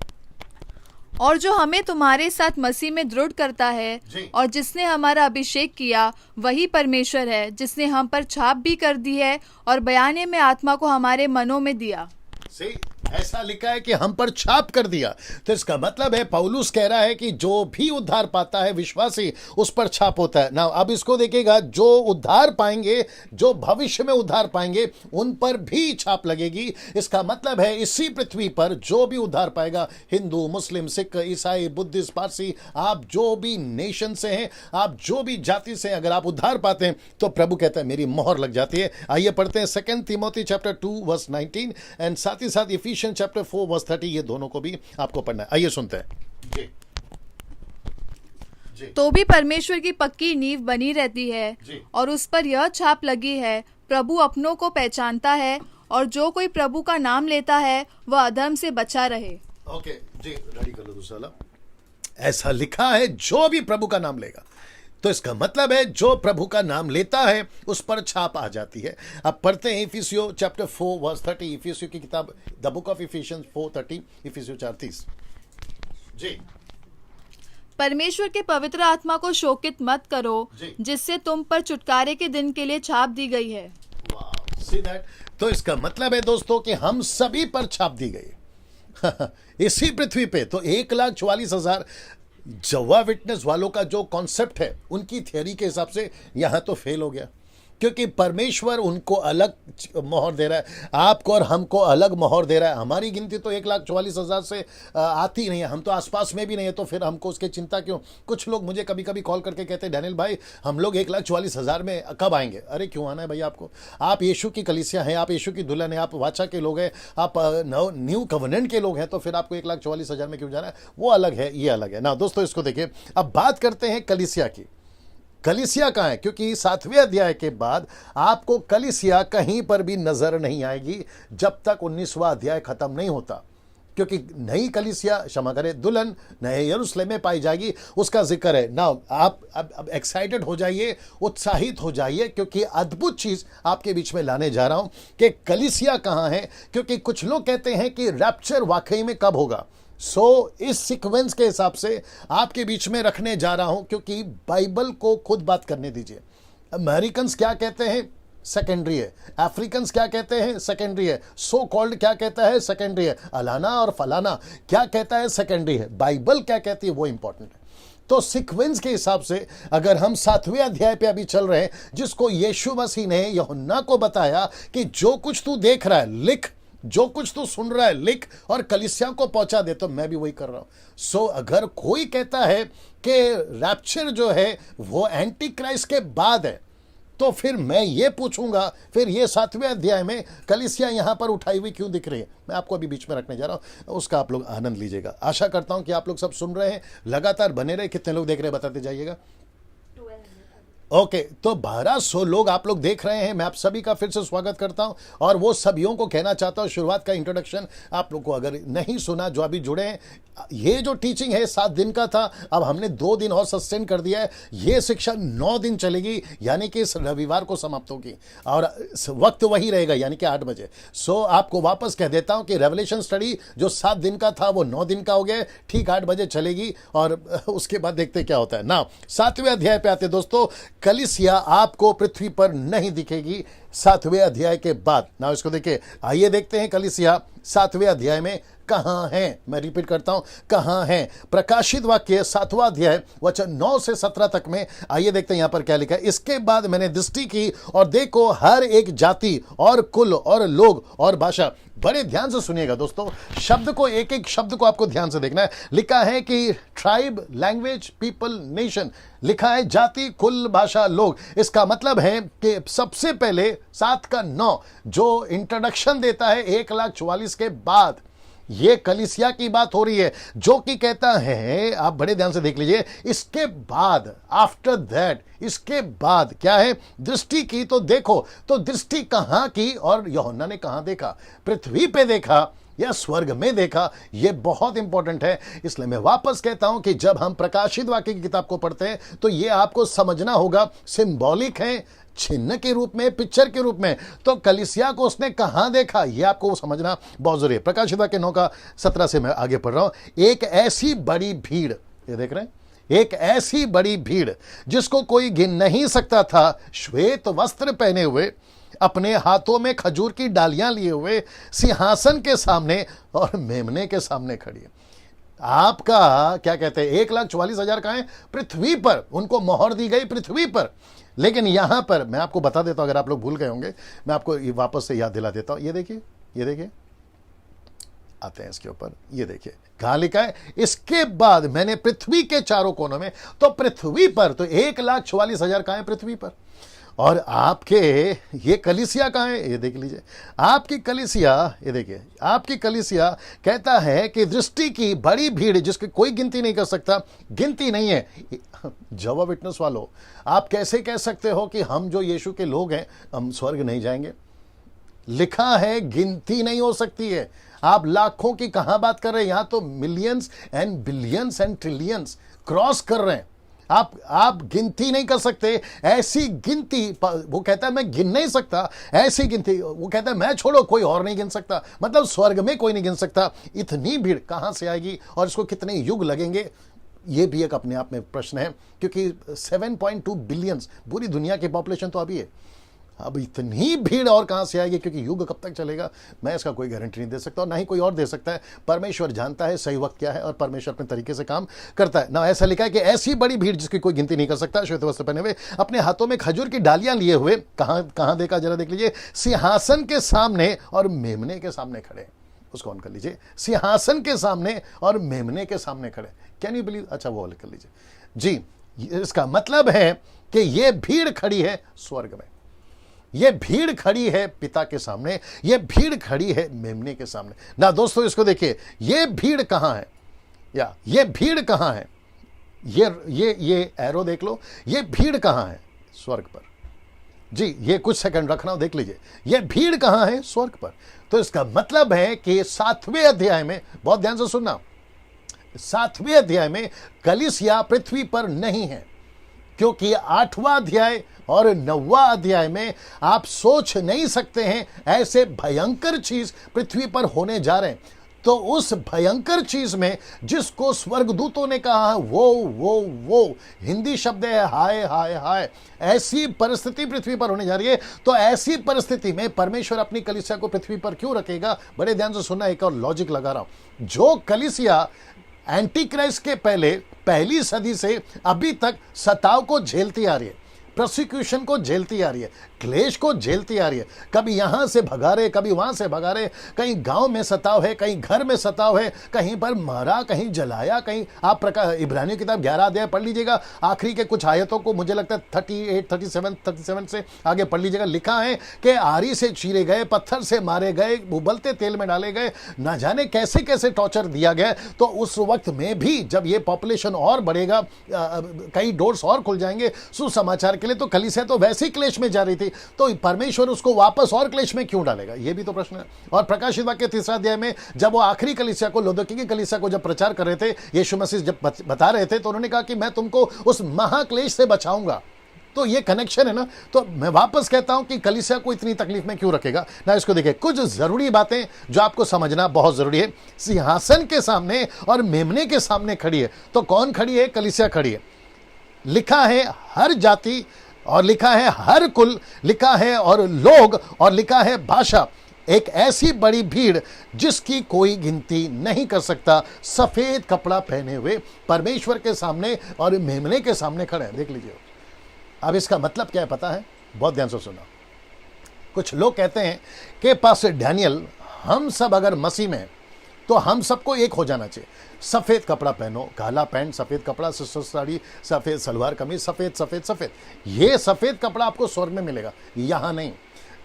और जो हमें तुम्हारे साथ मसीह में दृढ़ करता है और जिसने हमारा अभिषेक किया, वही परमेश्वर है, जिसने हम पर छाप भी कर दी है और बयाने में आत्मा को हमारे मनों में दिया। See? ऐसा लिखा है कि हम पर छाप कर दिया। तो इसका मतलब है पौलुस कह रहा है कि जो भी उद्धार पाता है विश्वासी, उस पर छाप होता है ना। अब इसको देखिएगा, जो उद्धार पाएंगे, जो भविष्य में उद्धार पाएंगे, उन पर भी छाप लगेगी। इसका मतलब है इसी पृथ्वी पर जो भी उद्धार पाएगा, हिंदू, मुस्लिम, सिख, ईसाई, बुद्धिस्ट, पारसी, आप जो भी नेशन से हैं, आप जो भी जाति से, अगर आप उद्धार पाते हैं तो प्रभु कहता है मेरी मोहर लग जाती है। आइए पढ़ते हैं 2 Timothy चैप्टर 2 वर्स 19 एंड साथ ही साथ इफिशियंस चैप्टर 4 वर्स 30। ये दोनों को भी आपको पढ़ना है। आइए सुनते हैं जी। तो भी परमेश्वर की पक्की नींव बनी रहती है और उस पर यह छाप लगी है, प्रभु अपनों को पहचानता है और जो कोई प्रभु का नाम लेता है वह अधर्म से बचा रहे। ओके जी, रेडी कर लो दूसरा वाला। ऐसा लिखा है जो भी प्रभु का नाम लेगा, तो इसका मतलब है जो प्रभु का नाम लेता है उस पर छाप आ जाती है। अब पढ़ते हैं इफिसियों चैप्टर 4 वर्स 30। इफिसियों की किताब द बुक ऑफ इफिशियंस 4:30। इफिसियों 4:30 जी। परमेश्वर के पवित्र आत्मा को शोकित मत करो, जिससे तुम पर छुटकारे के दिन के लिए छाप दी गई है। See that? तो इसका मतलब है दोस्तों कि हम सभी पर छाप दी गई इसी पृथ्वी पे। तो 1,44,000 जवा विटनेस वालों का जो कॉन्सेप्ट है, उनकी थियरी के हिसाब से यहां तो फेल हो गया, क्योंकि परमेश्वर उनको अलग मोहर दे रहा है, आपको और हमको अलग मोहर दे रहा है। हमारी गिनती तो 1,44,000 से आती नहीं है, हम तो आसपास में भी नहीं है, तो फिर हमको उसकी चिंता क्यों? कुछ लोग मुझे कभी कभी कॉल करके कहते हैं डैनियल भाई हम लोग 1,44,000 में कब आएंगे? अरे क्यों आना है भाई आपको? आप यीशु की कलीसिया हैं, आप यीशु की दुल्हन है, आप वाचा के लोग हैं, आप न्यू कवनेंट के लोग हैं, तो फिर आपको 1,44,000 में क्यों जाना है? वो अलग है, ये अलग है ना। दोस्तों इसको देखिए, अब बात करते हैं कलीसिया की। कलीसिया कहाँ है? क्योंकि 7वें अध्याय के बाद आपको कलीसिया कहीं पर भी नजर नहीं आएगी जब तक 19वां अध्याय खत्म नहीं होता, क्योंकि नई कलीसिया, क्षमा करें, दुल्हन नए यरूशलेम में पाई जाएगी, उसका जिक्र है ना। आप अब एक्साइटेड हो जाइए, उत्साहित हो जाइए, क्योंकि अद्भुत चीज आपके बीच में लाने जा रहा हूं कि कलीसिया कहाँ है। क्योंकि कुछ लोग कहते हैं कि रैप्चर वाकई में कब होगा। इस सीक्वेंस के हिसाब से आपके बीच में रखने जा रहा हूं, क्योंकि बाइबल को खुद बात करने दीजिए। अमेरिकन्स क्या कहते हैं? सेकेंडरी है। अफ्रीकन्स क्या कहते हैं? सेकेंडरी है। सो कॉल्ड क्या कहता है? सेकेंडरी है। अलाना और फलाना क्या कहता है? सेकेंडरी है। बाइबल क्या कहती है वो इंपॉर्टेंट है। तो सीक्वेंस के हिसाब से अगर हम 7वें अध्याय पे अभी चल रहे हैं, जिसको यीशु मसीह ने यूहन्ना को बताया कि जो कुछ तू देख रहा है लिख, जो कुछ तू सुन रहा है लिख और कलीसिया को पहुंचा दे। तो मैं भी वही कर रहा हूं। सो अगर कोई कहता है कि रैप्चर जो है वो एंटी क्राइस्ट के बाद है, तो फिर मैं ये पूछूंगा, फिर ये 7वें अध्याय में कलीसिया यहां पर उठाई हुई क्यों दिख रही है? मैं आपको अभी बीच में रखने जा रहा हूं, उसका आप लोग आनंद लीजिएगा। आशा करता हूं कि आप लोग सब सुन रहे हैं, लगातार बने रहे। कितने लोग देख रहे हैं बताते जाइएगा। ओके, तो 1200 लोग आप लोग देख रहे हैं। मैं आप सभी का फिर से स्वागत करता हूं और वो सभियों को कहना चाहता हूं, शुरुआत का इंट्रोडक्शन आप लोग को अगर नहीं सुना, जो अभी जुड़े हैं, ये जो टीचिंग है 7 दिन का था, अब हमने 2 दिन और सस्टेन कर दिया है। ये शिक्षा 9 दिन चलेगी, यानी कि इस रविवार को समाप्त होगी और वक्त वही रहेगा, यानी कि 8 बजे। सो आपको वापस कह देता हूं कि रेवलेशन स्टडी जो 7 दिन का था वो 9 दिन का हो गया, ठीक 8 बजे चलेगी और उसके बाद देखते क्या होता है ना। 7वें अध्याय पे आते दोस्तों। कलीसिया आपको पृथ्वी पर नहीं दिखेगी 7वें अध्याय के बाद। ना इसको देखिए, आइए देखते हैं कलीसिया 7वें अध्याय में कहां है। मैं रिपीट करता हूं, कहां है। प्रकाशित वाक्य 7वां अध्याय वचन 9 से 17 तक में। आइए देखते हैं यहां पर क्या लिखा है। इसके बाद मैंने दृष्टि की और देखो हर एक जाति और कुल और लोग और भाषा। बड़े ध्यान से सुनिएगा दोस्तों, शब्द को, एक एक शब्द को आपको ध्यान से देखना है। लिखा है कि ट्राइब, लैंग्वेज, पीपल, नेशन। लिखा है जाति, कुल, भाषा, लोग। इसका मतलब है कि सबसे पहले 7 का 9 जो इंट्रोडक्शन देता है 1,44,000 के बाद, ये कलीसिया की बात हो रही है, जो कि कहता है, आप बड़े ध्यान से देख लीजिए, इसके बाद, आफ्टर दैट, इसके बाद क्या है? दृष्टि की तो देखो। तो दृष्टि कहां की और यूहन्ना ने कहां देखा? पृथ्वी पे देखा या स्वर्ग में देखा? यह बहुत इंपॉर्टेंट है। इसलिए मैं वापस कहता हूं कि जब हम प्रकाशित वाक्य की किताब को पढ़ते हैं तो यह आपको समझना होगा, सिंबॉलिक है, चिन्ह के रूप में, पिक्चर के रूप में। तो कलीसिया को उसने कहां देखा, यह आपको समझना बहुत जरूरी है। प्रकाशित वाक्य 9 का 17 से मैं आगे पढ़ रहा हूं। एक ऐसी बड़ी भीड़, ये देख रहे हैं, एक ऐसी बड़ी भीड़ जिसको कोई गिन नहीं सकता था, श्वेत वस्त्र पहने हुए, अपने हाथों में खजूर की डालियां लिए हुए, सिंहासन के सामने और मेमने के सामने खड़ी है। आपका क्या कहते हैं, 1,44,000 का है पृथ्वी पर, उनको मोहर दी गई पृथ्वी पर। लेकिन यहां पर मैं आपको बता देता हूं, अगर आप लोग भूल गए होंगे, मैं आपको वापस से याद दिला देता हूं। ये देखिए, ये देखिए, आते हैं इसके ऊपर। ये देखिए कहां लिखा है, इसके बाद मैंने पृथ्वी के चारों कोनों में। तो पृथ्वी पर, तो 1,44,000 कहां है पृथ्वी पर, और आपके ये कलीसिया कहां है? ये देख लीजिए, आपकी कलीसिया, ये देखिए, आपकी कलीसिया कहता है कि दृष्टि की बड़ी भीड़ जिसकी कोई गिनती नहीं कर सकता, गिनती नहीं है। जवा विटनेस वालों, आप कैसे कह सकते हो कि हम जो यीशु के लोग हैं हम स्वर्ग नहीं जाएंगे? लिखा है गिनती नहीं हो सकती है। आप लाखों की कहां बात कर रहे हैं? यहां तो millions and billions and trillions cross कर रहे हैं। आप गिनती नहीं कर सकते। ऐसी गिनती, वो कहता है मैं गिन नहीं सकता, ऐसी गिनती, वो कहता है मैं छोड़ो कोई और नहीं गिन सकता, मतलब स्वर्ग में कोई नहीं गिन सकता। इतनी भीड़ कहां से आएगी और इसको कितने युग लगेंगे? ये भी एक अपने आप में प्रश्न है, क्योंकि 7.2 बिलियंस पूरी दुनिया की पॉपुलेशन तो अभी है। अब इतनी भीड़ और कहां से आएगी? क्योंकि युग कब तक चलेगा मैं इसका कोई गारंटी नहीं दे सकता, और ना ही कोई और दे सकता है। परमेश्वर जानता है सही वक्त क्या है और परमेश्वर अपने तरीके से काम करता है ना। ऐसा लिखा है कि ऐसी बड़ी भीड़ जिसकी कोई गिनती नहीं कर सकता, श्वेत वस्त्र पहने हुए, अपने हाथों में खजूर की डालियां लिए हुए। कहां देखा, जरा देख लीजिए, सिंहासन के सामने और मेमने के सामने खड़े। उसको ऑन कर लीजिए, सिंहासन के सामने और मेमने के सामने खड़े। Can you believe? अच्छा वो कर लीजिए जी। इसका मतलब है कि यह भीड़ खड़ी है स्वर्ग में, यह भीड़ खड़ी है पिता के सामने, यह भीड़ खड़ी है मेमने के सामने ना। दोस्तों इसको देखिए, यह भीड़ कहां है, या यह भीड़ कहां है? ये एरो देख लो, यह भीड़ कहां है? स्वर्ग पर जी। ये कुछ सेकंड रखना, देख लीजिए, यह भीड़ कहां है? स्वर्ग पर। तो इसका मतलब है कि 7वें अध्याय में, बहुत ध्यान से सुनना, 7वें अध्याय में कलीसिया पृथ्वी पर नहीं है, क्योंकि 8वां अध्याय और 9वां अध्याय में आप सोच नहीं सकते हैं ऐसे भयंकर चीज पृथ्वी पर होने जा रहे हैं। तो उस भयंकर चीज में जिसको स्वर्गदूतों ने कहा है, वो हिंदी शब्द है हाय हाय हाय, ऐसी परिस्थिति पृथ्वी पर होने जा रही है। तो ऐसी परिस्थिति में परमेश्वर अपनी कलीसिया को पृथ्वी पर क्यों रखेगा? बड़े ध्यान से सुनना, एक और लॉजिक लगा रहा हूं। जो कलीसिया एंटी क्राइस्ट के पहले पहली सदी से अभी तक सताव को झेलती आ रही है, प्रोसिक्यूशन को झेलती आ रही है, क्लेश को झेलती आ रही है। कभी यहां से भगा रहे, कभी वहां से भगा रहे, कहीं गांव में सताव है, कहीं घर में सताव है, कहीं पर मारा, कहीं जलाया, कहीं आप इब्रानियों किताब 11 अध्याय पढ़ लीजिएगा, आखिरी के कुछ आयतों को मुझे लगता है 38, 37 से आगे पढ़ लीजिएगा। लिखा है कि आरी से चीरे गए, पत्थर से मारे गए, उबलते तेल में डाले गए, ना जाने कैसे कैसे टॉर्चर दिया गया। तो उस वक्त में भी जब ये पॉपुलेशन और बढ़ेगा, कई डोर्स और खुल जाएंगे सुसमाचार के लिए, तो कलीसिया तो वैसे ही क्लेश में जा रही थी, तो परमेश्वर उसको वापस और क्लेश में क्यों डालेगा, ये भी तो प्रश्न है। और प्रकाशित वाक्य 3 अध्याय में जब वो आखिरी कलीसिया को, लौदीकिया की कलीसिया को जब प्रचार कर रहे थे, यीशु मसीह जब बता रहे थे, तो उन्होंने कहा कि मैं तुमको उस महाक्लेश से बचाऊंगा। तो ये कनेक्शन है ना। तो मैं वापस कहता हूं कि कलीसिया को इतनी तकलीफ में क्यों रखेगा ना। इसको देखिए, कुछ जरूरी बातें जो आपको समझना बहुत जरूरी है। सिंहासन के सामने और मेमने के सामने खड़ी है, तो कौन खड़ी है? कलीसिया खड़ी है। लिखा है हर जाति, और लिखा है हर कुल, लिखा है और लोग, और लिखा है भाषा, एक ऐसी बड़ी भीड़ जिसकी कोई गिनती नहीं कर सकता, सफेद कपड़ा पहने हुए परमेश्वर के सामने और मेमने के सामने खड़े हैं। देख लीजिए। अब इसका मतलब क्या है पता है? बहुत ध्यान से सुना। कुछ लोग कहते हैं कि पास्टर डैनियल, हम सब अगर मसीह में तो हम सबको एक हो जाना चाहिए। सफेद कपड़ा पहनो, काला पैंट, सफेद कपड़ा, साड़ी, सफेद सलवार कमीज, सफेद सफेद सफेद। ये सफेद कपड़ा आपको स्वर्ग में मिलेगा, यहां नहीं।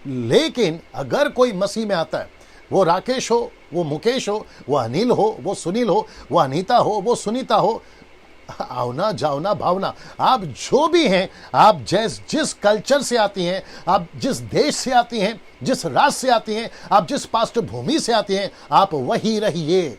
लेकिन अगर कोई मसीह में आता है, वो राकेश हो, वो मुकेश हो, वो अनिल हो, वो सुनील हो, वो अनीता हो, वो सुनीता हो, आवना जावना भावना, आप जो भी हैं, आप जिस कल्चर से आती हैं, आप जिस देश से आती हैं, जिस राष्ट्र से आती हैं, आप जिस पृष्ठभूमि से आती हैं, आप वही रहिए।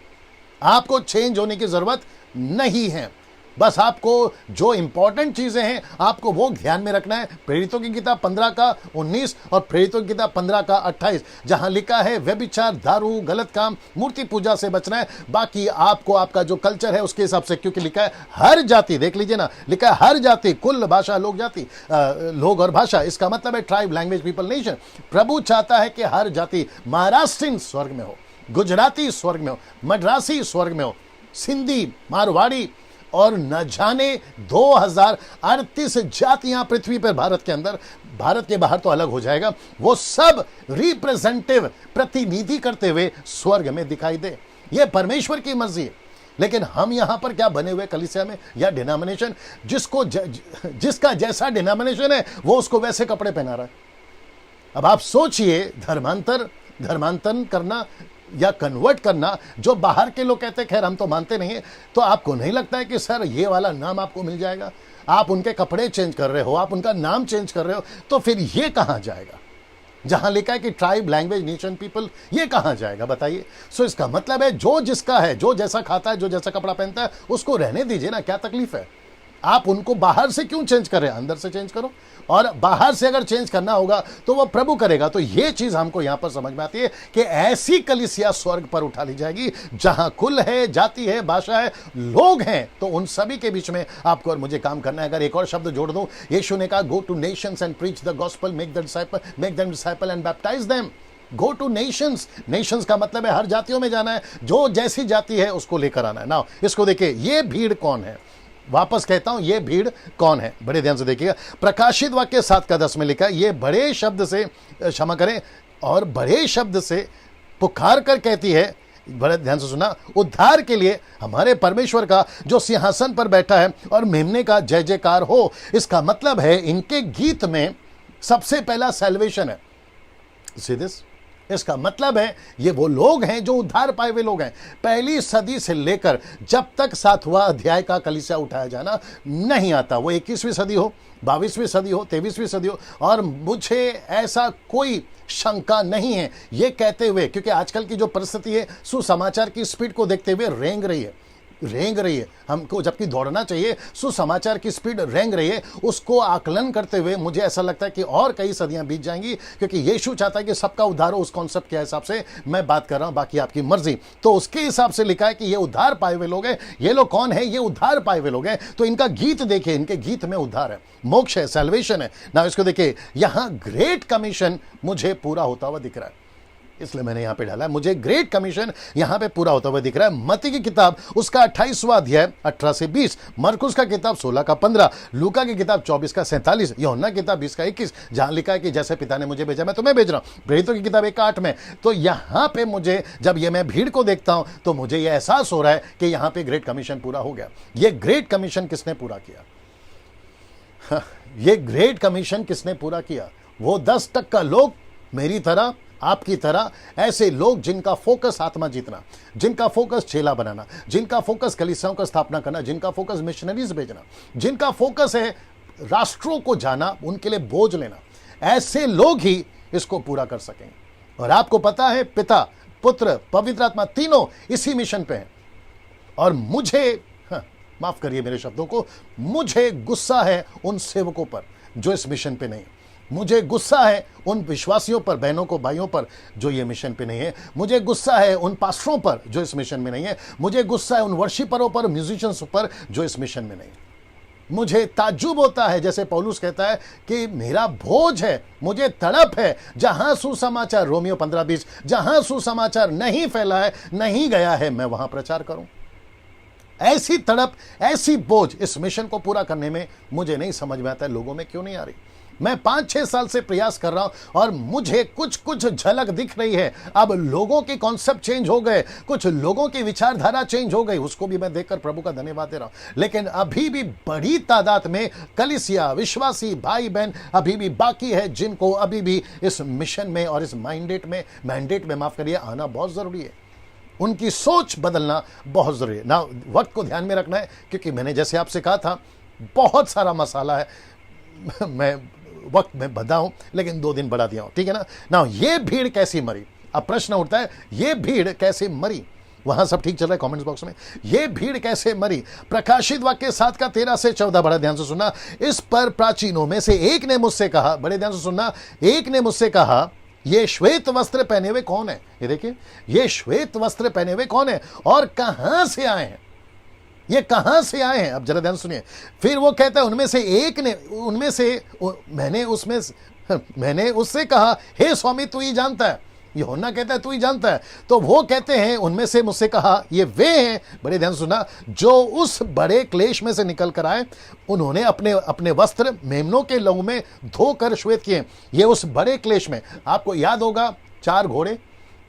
आपको चेंज होने की जरूरत नहीं है। बस आपको जो इंपॉर्टेंट चीजें हैं आपको वो ध्यान में रखना है। प्रेरितों की किताब 15 का 19 और प्रेरितों की किताब 15 का 28, जहां लिखा है व्यभिचार, दारू, गलत काम, मूर्ति पूजा से बचना है। बाकी आपको आपका जो कल्चर है उसके हिसाब से, क्योंकि लिखा है हर जाति, देख लीजिए ना, लिखा है हर जाति, कुल, भाषा, लोग, जाति, लोग और भाषा। इसका मतलब है ट्राइब, लैंग्वेज, पीपल, नेशन। प्रभु चाहता है कि हर जाति, महाराष्ट्रियन स्वर्ग में हो, गुजराती स्वर्ग में हो, मद्रासी स्वर्ग में हो, सिंधी, मारवाड़ी, और न जाने 2038 जातियां पृथ्वी पर, भारत के अंदर, भारत के बाहर तो अलग हो जाएगा, वो सब रिप्रेजेंटेटिव, प्रतिनिधि करते हुए स्वर्ग में दिखाई दे। ये परमेश्वर की मर्जी है। लेकिन हम यहां पर क्या बने हुए कलीसिया में या डिनोमिनेशन, जिसका जैसा डिनोमिनेशन है वो उसको वैसे कपड़े पहना रहा है। अब आप सोचिए, धर्मांतरण करना या कन्वर्ट करना, जो बाहर के लोग कहते हैं, खैर हम तो मानते नहीं है, तो आपको नहीं लगता है कि सर ये वाला नाम आपको मिल जाएगा? आप उनके कपड़े चेंज कर रहे हो, आप उनका नाम चेंज कर रहे हो, तो फिर ये कहां जाएगा? जहां लिखा है कि ट्राइब, लैंग्वेज, नेशन, पीपल, ये कहां जाएगा बताइए? सो इसका मतलब है जो जिसका है, जो जैसा खाता है, जो जैसा कपड़ा पहनता है, उसको रहने दीजिए ना, क्या तकलीफ है? आप उनको बाहर से क्यों चेंज कर रहे हैं? अंदर से चेंज करो। और बाहर से अगर चेंज करना होगा तो वो प्रभु करेगा। तो ये चीज हमको यहां पर समझ में आती है कि ऐसी कलीसिया स्वर्ग पर उठा ली जाएगी जहां कुल है, जाति है, भाषा है, लोग हैं। तो उन सभी के बीच में आपको और मुझे काम करना है। अगर एक और शब्द जोड़ दूं, यीशु ने कहा, go two nations and preach the gospel, make them disciple and baptise them. Go two nations, Nations का मतलब है हर जातियों में जाना है, जो जैसी जाति है उसको लेकर आना है। नाउ इसको देखिए, ये भीड़ कौन है? वापस कहता हूं, ये भीड़ कौन है? बड़े ध्यान से देखिएगा। प्रकाशित वाक्य 7 का 10 में लिखा है, ये बड़े शब्द से, क्षमा करें, और बड़े शब्द से पुकार कर कहती है, बड़े ध्यान से सुना, उद्धार के लिए हमारे परमेश्वर का जो सिंहासन पर बैठा है और मेमने का जय जयकार हो। इसका मतलब है इनके गीत में सबसे पहला सैल्वेशन है। See this? इसका मतलब है ये वो लोग हैं जो उद्धार पाए हुए लोग हैं। पहली सदी से लेकर जब तक 7वां अध्याय का कलीसिया उठाया जाना नहीं आता, वो 21वीं सदी हो, 22वीं सदी हो, 23वीं सदी हो, और मुझे ऐसा कोई शंका नहीं है ये कहते हुए, क्योंकि आजकल की जो परिस्थिति है सुसमाचार की स्पीड को देखते हुए रेंग रही है हमको, जबकि दौड़ना चाहिए, सुसमाचार की स्पीड रेंग रही है। उसको आकलन करते हुए मुझे ऐसा लगता है कि और कई सदियां बीत जाएंगी, क्योंकि यीशु चाहता है कि सबका उद्धार हो। उस कॉन्सेप्ट के हिसाब से मैं बात कर रहा हूं, बाकी आपकी मर्जी। तो उसके हिसाब से लिखा है कि ये उद्धार पाए हुए लोग हैं। ये लोग कौन है? ये उद्धार पाए हुए लोग हैं। तो इनका गीत देखिए, इनके गीत में उद्धार है, मोक्ष है, सैल्वेशन है ना। इसको देखिए, यहां ग्रेट कमीशन मुझे पूरा होता हुआ दिख रहा है। इसलिए मैंने यहां पे डाला है। मुझे ग्रेट कमीशन यहां पे पूरा होता हुआ दिख रहा है। मत्ती की किताब उसका 28वां अध्याय 18 से 20, मरकुस का किताब 16 का 15, लूका की किताब 24 का 47, यूहन्ना की किताब 20 का 21, जहां लिखा है कि जैसे पिता ने मुझे भेजा मैं तुम्हें भेज रहा हूं। प्रेरितों की किताब 1 का 8 में। तो यहां पे मुझे जब ये मैं भीड़ को देखता हूं तो मुझे यह एहसास हो रहा है कि यहां पे ग्रेट कमीशन पूरा हो गया। ये ग्रेट कमीशन किसने पूरा किया? ये ग्रेट कमीशन किसने पूरा किया? वो 10% लोग, मेरी तरह, आपकी तरह, ऐसे लोग जिनका फोकस आत्मा जीतना, जिनका फोकस चेला बनाना, जिनका फोकस कलीसियाओं का स्थापना करना, जिनका फोकस मिशनरीज भेजना, जिनका फोकस है राष्ट्रों को जाना, उनके लिए बोझ लेना, ऐसे लोग ही इसको पूरा कर सकेंगे। और आपको पता है पिता, पुत्र, पवित्र आत्मा तीनों इसी मिशन पे हैं। और मुझे माफ करिए मेरे शब्दों को, मुझे गुस्सा है उन सेवकों पर जो इस मिशन पे नहीं। मुझे गुस्सा है उन विश्वासियों पर, बहनों को, भाइयों पर जो ये मिशन पे नहीं है। मुझे गुस्सा है उन पास्टरों पर जो इस मिशन में नहीं है। मुझे गुस्सा है उन वर्शिपरों पर, म्यूजिशियंस पर जो इस मिशन में नहीं है। मुझे ताज्जुब होता है, जैसे पौलुस कहता है कि मेरा भोज है, मुझे तड़प है, जहां सुसमाचार, रोमियो 15:20, जहां सुसमाचार नहीं फैला है, नहीं गया है, मैं वहां प्रचार करूं। ऐसी तड़प, ऐसी बोझ इस मिशन को पूरा करने में मुझे नहीं समझ में आता है लोगों में क्यों नहीं आ रही। मैं 5-6 साल से प्रयास कर रहा हूं और मुझे कुछ कुछ झलक दिख रही है। अब लोगों के कॉन्सेप्ट चेंज हो गए, कुछ लोगों की विचारधारा चेंज हो गई, उसको भी मैं देखकर प्रभु का धन्यवाद दे रहा हूं। लेकिन अभी भी बड़ी तादाद में कलीसिया, विश्वासी भाई बहन अभी भी बाकी है जिनको अभी भी इस मिशन में और इस मैंडेट में माफ करिए, आना बहुत जरूरी है। उनकी सोच बदलना बहुत जरूरी है ना। वक्त को ध्यान में रखना है, क्योंकि मैंने जैसे आपसे कहा था बहुत सारा मसाला है, मैं वक्त में बंधा हूं, लेकिन 2 दिन बढ़ा दिया हूं, ठीक है ना। ये भीड़ कैसी मरी? अब प्रश्न उठता है, ये भीड़ कैसे मरी? वहां सब ठीक चल रहा है कमेंट्स बॉक्स में। ये भीड़ कैसे मरी? प्रकाशित वाक्य 7 का 13 से 14, बड़ा ध्यान से सुनना। इस पर प्राचीनों में से एक ने मुझसे कहा, बड़े ध्यान से सुनना, एक ने मुझसे कहा, ये श्वेत वस्त्र पहने हुए कौन है? ये देखिए, ये श्वेत वस्त्र पहने हुए कौन है और कहां से आए हैं? ये कहां से आए हैं? अब जरा ध्यान सुनिए। फिर वो कहता है मैंने उससे कहा, हे स्वामी तू ही जानता है। यूहन्ना कहता है तू ही जानता है। तो वो कहते हैं उनमें से मुझसे कहा, ये वे हैं, बड़े ध्यान सुना, जो उस बड़े क्लेश में से निकल कर आए। उन्होंने अपने अपने वस्त्र मेमनों के लहू में धोकर श्वेत किए। ये उस बड़े क्लेश में, आपको याद होगा 4 घोड़े,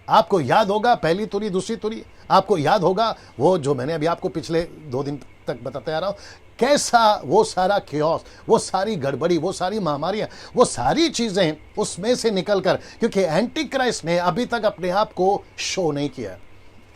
आपको याद होगा पहली तुरी, दूसरी तुरी, आपको याद होगा वो जो मैंने अभी आपको पिछले 2 दिन तक बताते आ रहा हूं, कैसा वो सारा chaos, वो सारी गड़बड़ी, वो सारी महामारियां, वो सारी चीजें उसमें से निकलकर, क्योंकि एंटी क्राइस्ट ने अभी तक अपने आप को शो नहीं किया,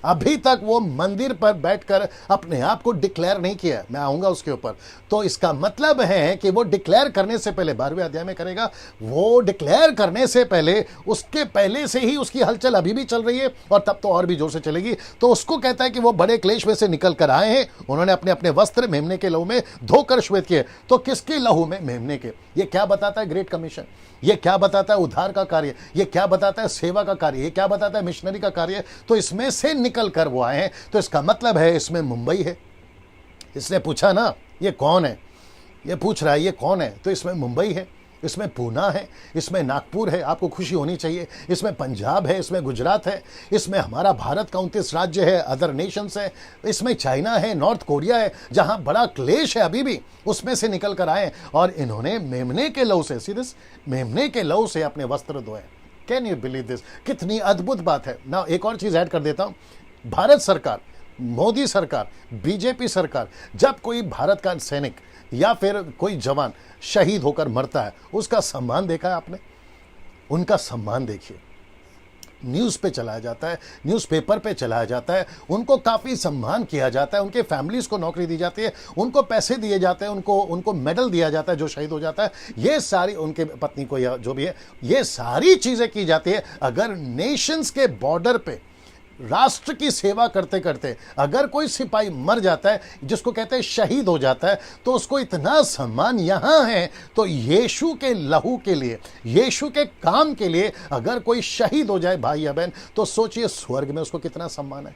अभी तक वो मंदिर पर बैठकर अपने आप को डिक्लेयर नहीं किया। मैं आऊंगा उसके ऊपर। तो इसका मतलब है कि वो डिक्लेयर करने से पहले, 12वें अध्याय में करेगा, वो डिक्लेयर करने से पहले, उसके पहले से ही उसकी हलचल अभी भी चल रही है और तब तो और भी जोर से चलेगी। तो उसको कहता है कि वो बड़े क्लेश में से निकल कर आए हैं, उन्होंने अपने अपने वस्त्र मेमने के लहू में धोकर श्वेत किए। तो किसके लहू में? मेमने के। ये क्या बताता है? Great commission. ये क्या बताता है? उद्धार का कार्य। ये क्या बताता है? सेवा का कार्य। ये क्या बताता है? मिशनरी का कार्य। तो इसमें से निकल कर वो आए हैं। तो इसका मतलब है इसमें मुंबई है। इसने पूछा ना ये कौन है, ये पूछ रहा है ये कौन है, तो इसमें मुंबई है, इसमें पूना है, इसमें नागपुर है, आपको खुशी होनी चाहिए, इसमें पंजाब है, इसमें गुजरात है, इसमें हमारा भारत का 29 राज्य है, अदर नेशंस है, इसमें चाइना है, नॉर्थ कोरिया है, जहां बड़ा क्लेश है अभी भी, उसमें से निकल कर आए और इन्होंने मेमने के लहू से, सीधे मेमने के लहू से अपने वस्त्र धोए। Can you believe this? कितनी अद्भुत बात है ना। एक और चीज ऐड कर देता हूं, भारत सरकार, मोदी सरकार, बीजेपी सरकार, जब कोई भारत का सैनिक या फिर कोई जवान शहीद होकर मरता है, उसका सम्मान देखा है आपने? उनका सम्मान देखिए, न्यूज़ पे चलाया जाता है, न्यूज़पेपर पे चलाया जाता है, उनको काफ़ी सम्मान किया जाता है, उनके फैमिलीज़ को नौकरी दी जाती है, उनको पैसे दिए जाते हैं, उनको मेडल दिया जाता है जो शहीद हो जाता है। ये सारी, उनके पत्नी को या जो भी है, ये सारी चीज़ें की जाती है। अगर नेशंस के बॉर्डर पे राष्ट्र की सेवा करते करते अगर कोई सिपाही मर जाता है, जिसको कहते हैं शहीद हो जाता है, तो उसको इतना सम्मान यहां है। तो यीशु के लहू के लिए, यीशु के काम के लिए अगर कोई शहीद हो जाए भाई या बहन, तो सोचिए स्वर्ग में उसको कितना सम्मान है।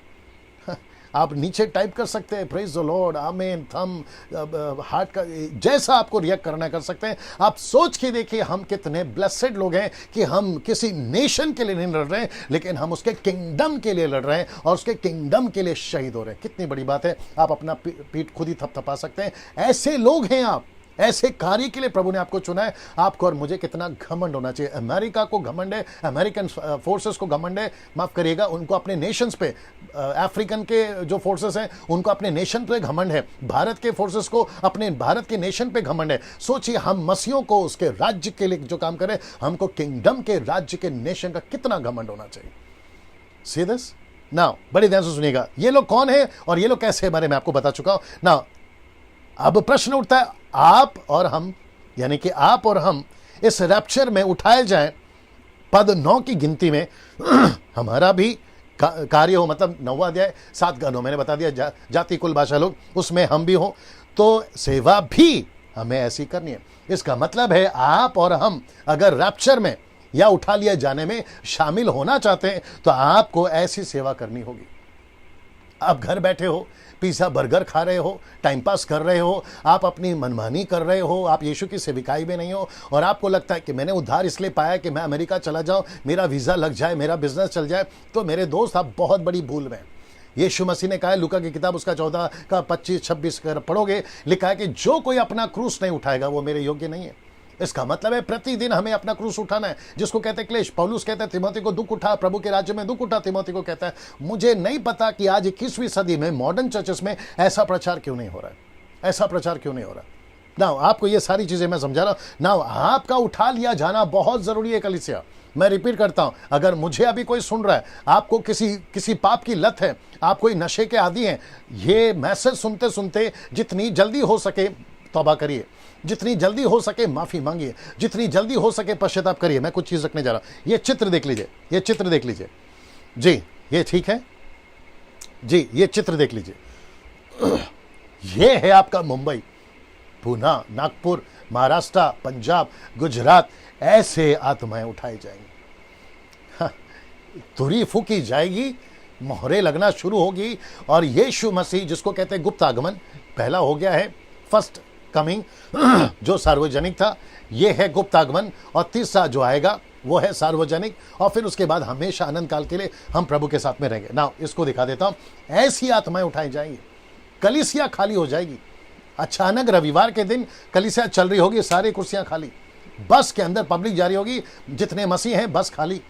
आप नीचे टाइप कर सकते हैं प्रेज द लॉर्ड, आमीन, थम, हार्ट का जैसा आपको रिएक्ट करना कर सकते हैं। आप सोच के देखिए हम कितने ब्लेसेड लोग हैं कि हम किसी नेशन के लिए नहीं लड़ रहे हैं, लेकिन हम उसके किंगडम के लिए लड़ रहे हैं और उसके किंगडम के लिए शहीद हो रहे हैं। कितनी बड़ी बात है। आप अपना पीठ खुद ही थपथपा सकते हैं। ऐसे लोग हैं आप, ऐसे कार्य के लिए प्रभु ने आपको चुना है। आपको और मुझे कितना घमंड होना चाहिए। अमेरिका को घमंड है, अमेरिकन फोर्सेस को घमंड है, माफ करिएगा, उनको अपने नेशंस पे, अफ्रीकन के जो फोर्सेस हैं उनको अपने नेशन पे घमंड है, भारत के फोर्सेस को अपने भारत के नेशन पे घमंड है। सोचिए हम मसीहों को उसके राज्य के लिए जो काम करें, हमको किंगडम के राज्य के नेशन का कितना घमंड होना चाहिए। सी दिस नाउ, बड़े ध्यान से सुनिएगा। ये लोग कौन है और ये लोग कैसे, बारे में आपको बता चुका हूं। नाउ अब प्रश्न उठता है, आप और हम, यानी कि आप और हम इस रैप्चर में उठाए जाएं, पद 9 की गिनती में हमारा भी कार्य हो, मतलब 9वां अध्याय 7 गणों, मैंने बता दिया, जाति कुल भाषा लोग, उसमें हम भी हो, तो सेवा भी हमें ऐसी करनी है। इसका मतलब है आप और हम अगर रैप्चर में या उठा लिया जाने में शामिल होना चाहते हैं तो आपको ऐसी सेवा करनी होगी। आप घर बैठे हो, पिज़्ज़ा बर्गर खा रहे हो, टाइम पास कर रहे हो, आप अपनी मनमानी कर रहे हो, आप यीशु की सेविकाई में नहीं हो, और आपको लगता है कि मैंने उद्धार इसलिए पाया कि मैं अमेरिका चला जाऊं, मेरा वीज़ा लग जाए, मेरा बिजनेस चल जाए, तो मेरे दोस्त आप बहुत बड़ी भूल में। यीशु मसीह ने कहा है, लूका की किताब उसका 14 का 25-26 पढ़ोगे, लिखा है कि जो कोई अपना क्रूस नहीं उठाएगा वो मेरे योग्य नहीं है। इसका मतलब है प्रतिदिन हमें अपना क्रूस उठाना है, जिसको कहते हैं क्लेश। पौलुस कहता है तिमोथी को दुख उठा, प्रभु के राज्य में दुख उठा, तिमोथी को कहता है। मुझे नहीं पता कि आज 21वीं सदी में मॉडर्न चर्चेस में ऐसा प्रचार क्यों नहीं हो रहा है, ऐसा प्रचार क्यों नहीं हो रहा। ना आपको ये सारी चीजें मैं समझा रहा हूं ना, आपका उठा लिया जाना बहुत जरूरी है कलीसिया। मैं रिपीट करता हूं, अगर मुझे अभी कोई सुन रहा है, आपको किसी पाप की लत है, आप कोई नशे के आदी हैं, ये मैसेज सुनते सुनते जितनी जल्दी हो सके तौबा करिए, जितनी जल्दी हो सके माफी मांगिए, जितनी जल्दी हो सके पश्चाताप करिए। मैं कुछ चीज रखने जा रहा हूं, ये चित्र देख लीजिए, ये चित्र देख लीजिए जी, ये ठीक है जी, ये चित्र देख लीजिए। ये है आपका मुंबई, पूना, नागपुर, महाराष्ट्र, पंजाब, गुजरात। ऐसे आत्माएं उठाई जाएंगी, तुरी फूकी जाएगी, मोहरे लगना शुरू होगी, और यीशु मसीह जिसको कहते हैं गुप्त आगमन, पहला हो गया है फर्स्ट कमिंग जो सार्वजनिक था, ये है गुप्त आगमन, और तीसरा जो आएगा वो है सार्वजनिक, और फिर उसके बाद हमेशा अनंत काल के लिए हम प्रभु के साथ में रहेंगे। ना इसको दिखा देता हूं, ऐसी आत्माएं उठाई जाएंगी, कलीसिया खाली हो जाएगी। अचानक रविवार के दिन कलीसिया चल रही होगी, सारी कुर्सियां खाली, बस के अंदर पब्लिक जा रही होगी, जितने मसीह हैं बस खाली,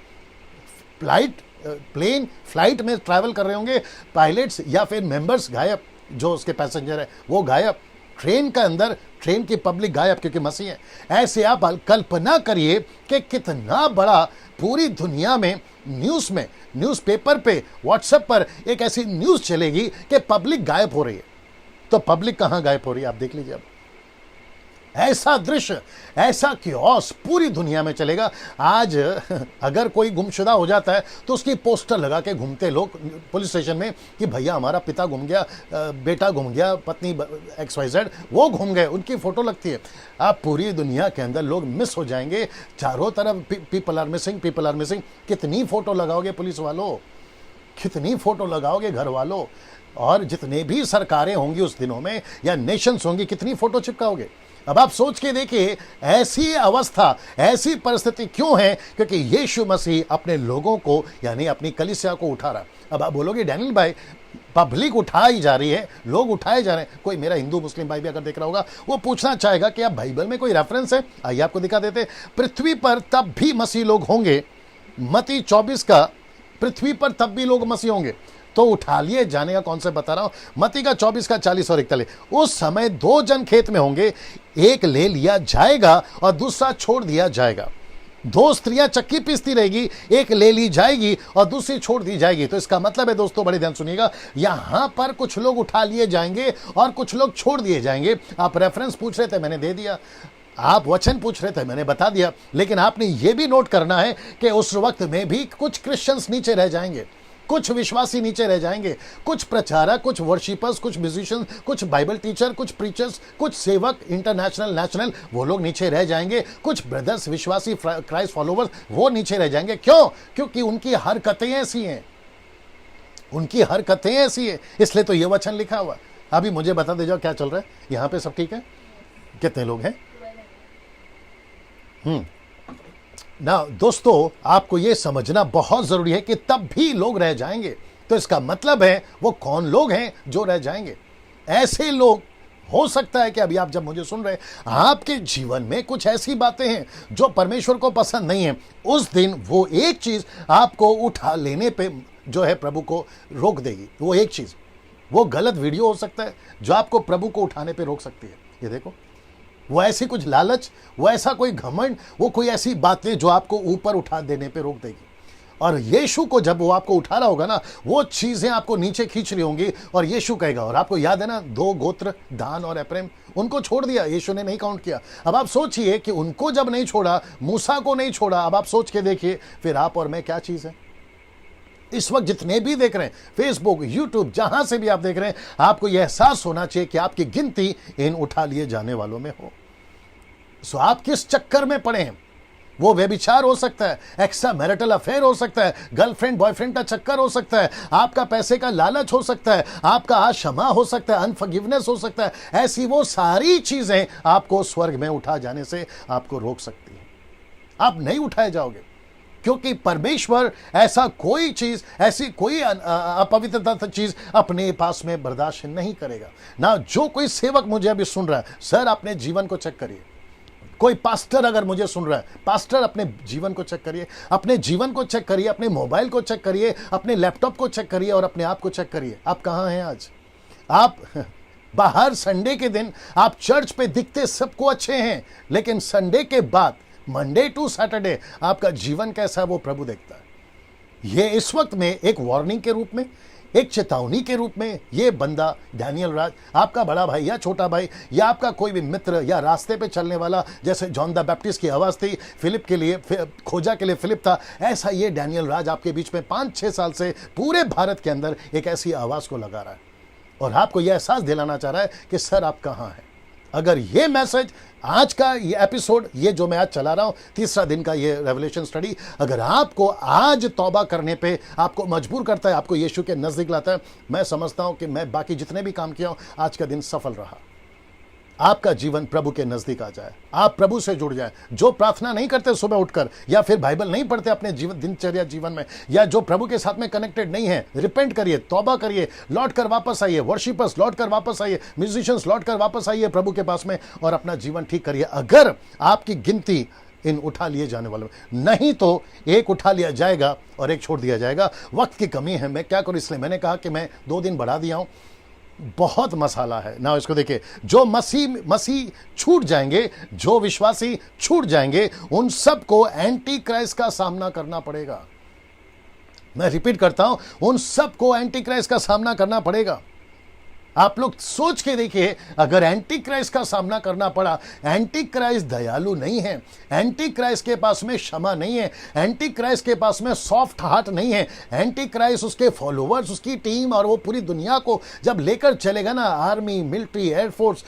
फ्लाइट में ट्रैवल कर रहे होंगे, पायलट्स या फिर मेंबर्स गायब, जो उसके पैसेंजर है वो गायब, ट्रेन का अंदर ट्रेन की पब्लिक गायब, क्योंकि मसीह है। ऐसे आप कल्पना करिए कि कितना बड़ा पूरी दुनिया में न्यूज़पेपर पे, व्हाट्सएप पर एक ऐसी न्यूज़ चलेगी कि पब्लिक गायब हो रही है। तो पब्लिक कहां गायब हो रही है आप देख लीजिए। अब ऐसा दृश्य, ऐसा कियोस पूरी दुनिया में चलेगा। आज अगर कोई गुमशुदा हो जाता है तो उसकी पोस्टर लगा के घूमते लोग पुलिस स्टेशन में कि भैया हमारा पिता गुम गया, बेटा गुम गया, पत्नी XYZ वो घूम गए, उनकी फोटो लगती है। अब पूरी दुनिया के अंदर लोग मिस हो जाएंगे, चारों तरफ पीपल आर मिसिंग। कितनी फोटो लगाओगे पुलिस वालों, कितनी फोटो लगाओगे घर वालों, और जितने भी सरकारें होंगी उस दिनों में या नेशंस होंगी, कितनी फोटो चिपकाओगे। अब आप सोच के देखिए, ऐसी अवस्था, ऐसी परिस्थिति क्यों है? क्योंकि यीशु मसीह अपने लोगों को, यानी अपनी कलीसिया को उठा रहा। अब आप बोलोगे डैनियल भाई, पब्लिक उठाई जा रही है, लोग उठाए जा रहे हैं। कोई मेरा हिंदू मुस्लिम भाई भी अगर देख रहा होगा, वो पूछना चाहेगा कि आप बाइबल में कोई रेफरेंस है? आइए आपको दिखा देते। पृथ्वी पर तब भी मसीह लोग होंगे, मत्ती 24 का, पृथ्वी पर तब भी लोग मसीह होंगे। तो उठा लिए जाने का कौन से बता रहा हूं, मत्ती का 24 का 40 और 41। उस समय 2 जन खेत में होंगे, एक ले लिया जाएगा और दूसरा छोड़ दिया जाएगा। 2 स्त्रियां चक्की पीसती रहेगी, एक ले ली जाएगी और दूसरी छोड़ दी जाएगी। तो इसका मतलब है दोस्तों, बड़े ध्यान सुनिएगा, यहां पर कुछ लोग उठा लिए जाएंगे और कुछ लोग छोड़ दिए जाएंगे। आप रेफरेंस पूछ रहे थे, मैंने दे दिया। आप वचन पूछ रहे थे, मैंने बता दिया। लेकिन आपने यह भी नोट करना है कि उस वक्त में भी कुछ क्रिश्चियंस नीचे रह जाएंगे, कुछ विश्वासी नीचे रह जाएंगे, कुछ प्रचारक, कुछ वर्शिपर्स, कुछ म्यूजिशियंस, कुछ बाइबल टीचर, कुछ प्रीचर्स, कुछ सेवक, इंटरनेशनल, नेशनल, वो लोग नीचे रह जाएंगे। कुछ ब्रदर्स, विश्वासी, क्राइस्ट फॉलोवर्स, वो नीचे रह जाएंगे। क्यों? क्योंकि उनकी हरकतें ऐसी हैं, उनकी हरकतें ऐसी है, इसलिए तो ये वचन लिखा हुआ। अभी मुझे बता दे जाओ क्या चल रहा है यहाँ पे, सब ठीक है? कितने लोग हैं? ना दोस्तों, आपको ये समझना बहुत जरूरी है कि तब भी लोग रह जाएंगे। तो इसका मतलब है वो कौन लोग हैं जो रह जाएंगे? ऐसे लोग, हो सकता है कि अभी आप जब मुझे सुन रहे हैं आपके जीवन में कुछ ऐसी बातें हैं जो परमेश्वर को पसंद नहीं है। उस दिन वो एक चीज आपको उठा लेने पे जो है प्रभु को रोक देगी। वो एक चीज, वो गलत वीडियो हो सकता है जो आपको प्रभु को उठाने पे रोक सकती है। ये देखो, वो ऐसी कुछ लालच, वो ऐसा कोई घमंड, वो कोई ऐसी बातें जो आपको ऊपर उठा देने पे रोक देगी। और यीशु को जब वो आपको उठा रहा होगा ना, वो चीजें आपको नीचे खींच रही होंगी और यीशु कहेगा। और आपको याद है ना, 2 गोत्र दान और एप्रैम, उनको छोड़ दिया, यीशु ने नहीं काउंट किया। अब आप सोचिए कि उनको जब नहीं छोड़ा, मूसा को नहीं छोड़ा, अब आप सोच के देखिए फिर आप और मैं क्या चीज है। इस वक्त जितने भी देख रहे हैं, फेसबुक, यूट्यूब, जहां से भी आप देख रहे हैं, आपको यह एहसास होना चाहिए कि आपकी गिनती इन उठा लिए जाने वालों में हो। सो आप किस चक्कर में पड़े हैं? वो व्यभिचार हो सकता है, एक्स्ट्रा मैरिटल अफेयर हो सकता है, गर्लफ्रेंड बॉयफ्रेंड का चक्कर हो सकता है, आपका पैसे का लालच हो सकता है, आपका अक्षमा हो सकता है, अनफॉरगिवनेस हो सकता है। ऐसी वो सारी चीजें आपको स्वर्ग में उठा जाने से आपको रोक सकती है। आप नहीं उठाए जाओगे, क्योंकि परमेश्वर ऐसा कोई चीज, ऐसी कोई अपवित्रता चीज अपने पास में बर्दाश्त नहीं करेगा ना। जो कोई सेवक मुझे अभी सुन रहा है, सर अपने जीवन को चेक करिए। कोई पास्टर अगर मुझे सुन रहा है, पास्टर अपने जीवन को चेक करिए, अपने जीवन को चेक करिए, अपने मोबाइल को चेक करिए, अपने लैपटॉप को चेक करिए और अपने आप को चेक करिए। आप कहाँ हैं आज? आप बाहर संडे के दिन आप चर्च पे दिखते सबको अच्छे हैं, लेकिन संडे के बाद मंडे टू सैटरडे आपका जीवन कैसा है वो प्रभु देखता है। ये इस वक्त में एक वार्निंग के रूप में, एक चेतावनी के रूप में ये बंदा डैनियल राज, आपका बड़ा भाई या छोटा भाई या आपका कोई भी मित्र या रास्ते पे चलने वाला, जैसे जॉन द बैप्टिस्ट की आवाज़ थी फिलिप के लिए, खोजा के लिए फिलिप था, ऐसा ये डैनियल राज आपके बीच में 5-6 साल से पूरे भारत के अंदर एक ऐसी आवाज़ को लगा रहा है और आपको यह एहसास दिलाना चाह रहा है कि सर आप कहाँ हैं। अगर ये मैसेज, आज का ये एपिसोड, ये जो मैं आज चला रहा हूं, 3रा दिन का ये रेवलेशन स्टडी, अगर आपको आज तौबा करने पे आपको मजबूर करता है, आपको यीशु के नजदीक लाता है, मैं समझता हूं कि मैं बाकी जितने भी काम किया हूं, आज का दिन सफल रहा। आपका जीवन प्रभु के नजदीक आ जाए, आप प्रभु से जुड़ जाए। जो प्रार्थना नहीं करते सुबह उठकर, या फिर बाइबल नहीं पढ़ते अपने जीवन दिनचर्या जीवन में, या जो प्रभु के साथ में कनेक्टेड नहीं है, रिपेंट करिए, तौबा करिए, लौट कर वापस आइए, वर्शिपर्स लौट कर वापस आइए, म्यूजिशियंस लौट कर वापस आइए प्रभु के पास में और अपना जीवन ठीक करिए। अगर आपकी गिनती इन उठा लिए जाने वालों में, नहीं तो एक उठा लिया जाएगा और एक छोड़ दिया जाएगा। वक्त की कमी है, मैं क्या करूं, इसलिए मैंने कहा कि मैं 2 दिन बढ़ा दिया हूं। बहुत मसाला है ना, इसको देखिए। जो मसीह छूट जाएंगे, जो विश्वासी छूट जाएंगे, उन सबको एंटी क्राइस्ट का सामना करना पड़ेगा। मैं रिपीट करता हूं, उन सबको एंटी क्राइस्ट का सामना करना पड़ेगा। आप लोग सोच के देखिए, अगर एंटी क्राइस्ट का सामना करना पड़ा, एंटी क्राइस्ट दयालु नहीं है, एंटी क्राइस्ट के पास में क्षमा नहीं है, एंटी क्राइस्ट के पास में सॉफ्ट हार्ट नहीं है, एंटी क्राइस्ट उसके फॉलोवर्स, उसकी टीम और वो पूरी दुनिया को जब लेकर चलेगा ना, आर्मी, मिलिट्री, एयरफोर्स,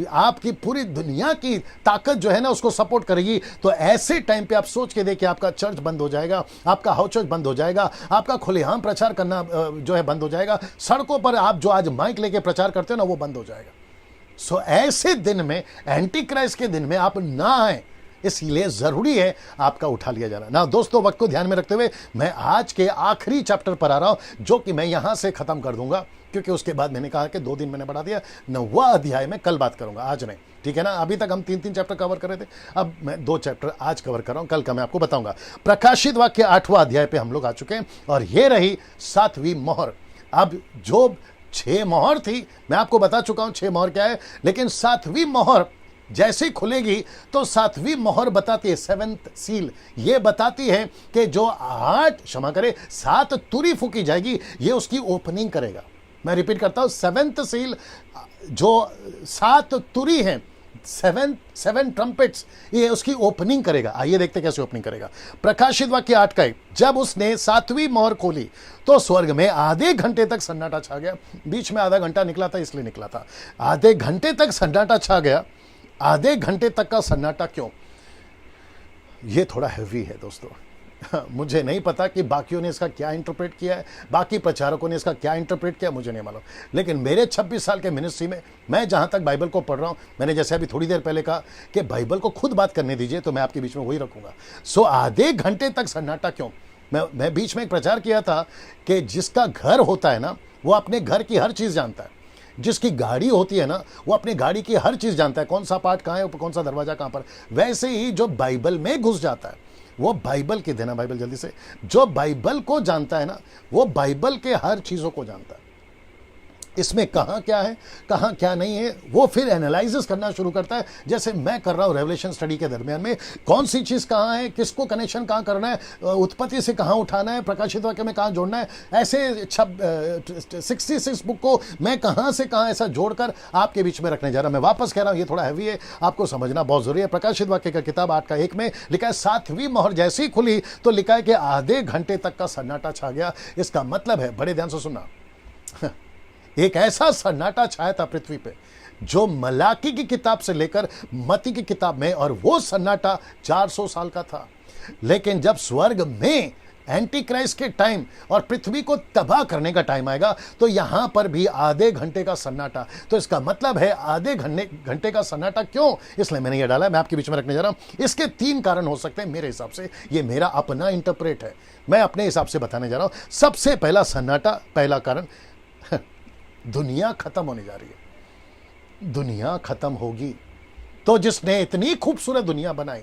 आपकी पूरी दुनिया की ताकत जो है ना उसको सपोर्ट करेगी, तो ऐसे टाइम पे आप सोच के देखिए, आपका चर्च बंद हो जाएगा, आपका हाउस चर्च बंद हो जाएगा, आपका खुलेआम प्रचार करना जो है बंद हो जाएगा, सड़कों पर आप जो आज माइक लेके प्रचार करते हो ना वो बंद हो जाएगा। सो ऐसे दिन में, एंटी क्राइस्ट के दिन में आप ना आए, इसलिए जरूरी है आपका उठा लिया जाना ना। दोस्तों, वक्त को ध्यान में रखते हुए मैं आज के आखिरी चैप्टर पर आ रहा हूं, जो कि मैं यहां से खत्म कर दूंगा, क्योंकि उसके बाद मैंने कहा कि 2 दिन मैंने बढ़ा दिया। 9वां अध्याय में कल बात करूंगा, आज नहीं, ठीक है ना। अभी तक हम 3-3 चैप्टर कवर कर रहे थे, अब मैं 2 चैप्टर आज कवर कर रहा हूं, कल का मैं आपको बताऊंगा। प्रकाशित वाक्य 8वां अध्याय पे हम लोग आ चुके हैं और ये रही 7वीं मोहर। अब जो 6 मोहर थी, मैं आपको बता चुका हूं 6 मोहर क्या है, लेकिन 7वीं मोहर जैसे ही खुलेगी तो 7वीं मोहर बताती है, 7th सील, ये बताती है कि जो 7 तुरी फूकी जाएगी, ये उसकी ओपनिंग करेगा। मैं रिपीट करता हूं, 7th सील जो 7 तुरी हैं, 7 ट्रम्पेट्स, ये उसकी ओपनिंग करेगा। आइए देखते कैसे ओपनिंग करेगा। प्रकाशित वाक्य 8 का, जब उसने 7वीं मोहर खोली तो स्वर्ग में आधे घंटे तक सन्नाटा छा गया। बीच में आधा घंटा निकला था, इसलिए निकला था। आधे घंटे तक सन्नाटा छा गया। आधे घंटे तक का सन्नाटा क्यों? ये थोड़ा हैवी है दोस्तों, मुझे नहीं पता कि बाकियों ने इसका क्या इंटरप्रेट किया है, बाकी प्रचारकों ने इसका क्या इंटरप्रेट किया, मुझे नहीं मालूम। लेकिन मेरे 26 साल के मिनिस्ट्री में मैं जहाँ तक बाइबल को पढ़ रहा हूँ, मैंने जैसे अभी थोड़ी देर पहले कहा कि बाइबल को खुद बात करने दीजिए, तो मैं आपके बीच में वही रखूँगा। सो आधे घंटे तक सन्नाटा क्यों? मैं बीच में एक प्रचार किया था कि जिसका घर होता है ना, वो अपने घर की हर चीज़ जानता है। जिसकी गाड़ी होती है ना, वो अपनी गाड़ी की हर चीज़ जानता है, कौन सा पार्ट कहाँ है, कौन सा दरवाजा कहाँ पर। वैसे ही जो बाइबल में घुस जाता है, वो बाइबल की देना बाइबल जल्दी से, जो बाइबल को जानता है ना, वो बाइबल के हर चीज़ों को जानता है। इसमें कहाँ क्या है, कहाँ क्या नहीं है, वो फिर एनालिसिस करना शुरू करता है, जैसे मैं कर रहा हूँ रेवलेशन स्टडी के दरमियान में। कौन सी चीज़ कहाँ है, किसको कनेक्शन कहाँ करना है, उत्पत्ति से कहाँ उठाना है, प्रकाशित वाक्य में कहाँ जोड़ना है, ऐसे 66 बुक को मैं कहाँ से कहाँ ऐसा जोड़कर आपके बीच में रखने जा रहा हूँ। मैं वापस कह रहा हूँ, ये थोड़ा हैवी है, आपको समझना बहुत जरूरी है। प्रकाशित वाक्य का किताब 8:1 में लिखा है, 7वीं मोहर जैसी खुली तो लिखा है कि आधे घंटे तक का सन्नाटा छा गया। इसका मतलब है, बड़े ध्यान से सुनना, एक ऐसा सन्नाटा छाया था पृथ्वी पे जो मलाकी की किताब से लेकर मती की किताब में, और वो सन्नाटा 400 साल का था। लेकिन जब स्वर्ग में एंटी क्राइस्ट के टाइम और पृथ्वी को तबाह करने का टाइम आएगा, तो यहां पर भी आधे घंटे का सन्नाटा। तो इसका मतलब है आधे घंटे का सन्नाटा क्यों, इसलिए मैंने ये डाला है, मैं आपके बीच में रखने जा रहा हूं। इसके 3 कारण हो सकते हैं मेरे हिसाब से, ये मेरा अपना इंटरप्रेट है, मैं अपने हिसाब से बताने जा रहा हूं। सबसे पहला सन्नाटा, पहला कारण, दुनिया खत्म होने जा रही है। दुनिया खत्म होगी तो जिसने इतनी खूबसूरत दुनिया बनाई,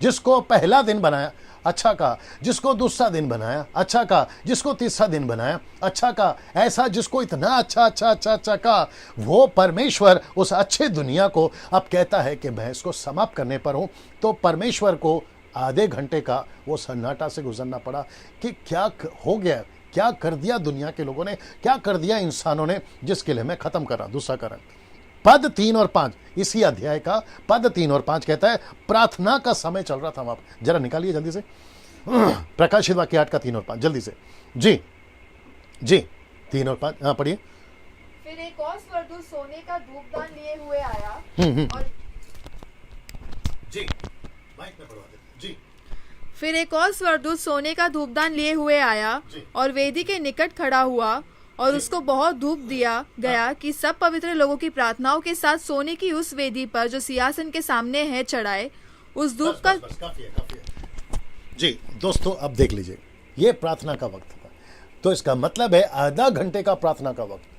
जिसको पहला दिन बनाया अच्छा कहा, जिसको दूसरा दिन बनाया अच्छा कहा, जिसको तीसरा दिन बनाया अच्छा कहा, ऐसा जिसको इतना अच्छा कहा, वो परमेश्वर उस अच्छे दुनिया को अब कहता है कि मैं इसको समाप्त करने पर हूं। तो परमेश्वर को आधे घंटे का वो सन्नाटा से गुजरना पड़ा कि क्या हो गया, क्या कर दिया दुनिया के लोगों ने, क्या कर दिया इंसानों ने, जिसके लिए मैं खत्म कर रहा। दूसरा कारण, पद 3 और 5, इसी अध्याय का पद 3 और 5 कहता है, प्रार्थना का समय चल रहा था वहां पर। जरा निकालिए जल्दी से प्रकाशित वाक्य 8 का 3 और 5 जल्दी से। जी 3 और 5, हाँ पढ़िए। फिर एक और स्वर्गदूत सोने का धूपदान लिए हुए आया और जी माइक में पढ़वा दे जी। फिर एक और स्वर्गदूत सोने का धूपदान लिए हुए आया और वेदी के निकट खड़ा हुआ और उसको बहुत धूप दिया गया कि सब पवित्र लोगों की प्रार्थनाओं के साथ सोने की उस वेदी पर जो सिंहासन के सामने है चढ़ाए। उस धूप का काफी है। जी दोस्तों, अब देख लीजिए, ये प्रार्थना का वक्त था, तो इसका मतलब है आधा घंटे का प्रार्थना का वक्त।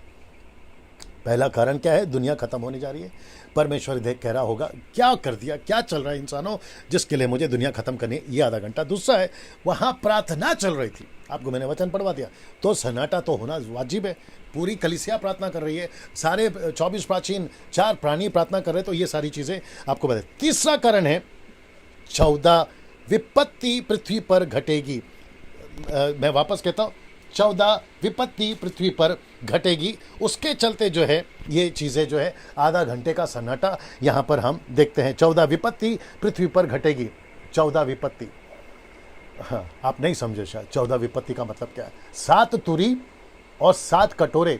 पहला कारण क्या है, दुनिया खत्म होने जा रही है। परमेश्वर देख कह रहा होगा, क्या कर दिया, क्या चल रहा है इंसानों, जिसके लिए मुझे दुनिया खत्म करनी, ये आधा घंटा। दूसरा है, वहां प्रार्थना चल रही थी, आपको मैंने वचन पढ़वा दिया, तो सन्नाटा तो होना वाजिब है। पूरी कलीसिया प्रार्थना कर रही है, सारे 24 प्राचीन 4 प्राणी प्रार्थना कर रहे हैं, तो ये सारी चीजें आपको बता। तीसरा कारण है, 14 विपत्ति पृथ्वी पर घटेगी। मैं वापस कहता हूं, 14 विपत्ति पृथ्वी पर घटेगी। उसके चलते जो है ये चीज़ें जो है, आधा घंटे का सन्नाटा यहाँ पर हम देखते हैं। 14 विपत्ति पृथ्वी पर घटेगी। 14 विपत्ति, हाँ आप नहीं समझे शायद 14 विपत्ति का मतलब क्या है। 7 तुरी और 7 कटोरे,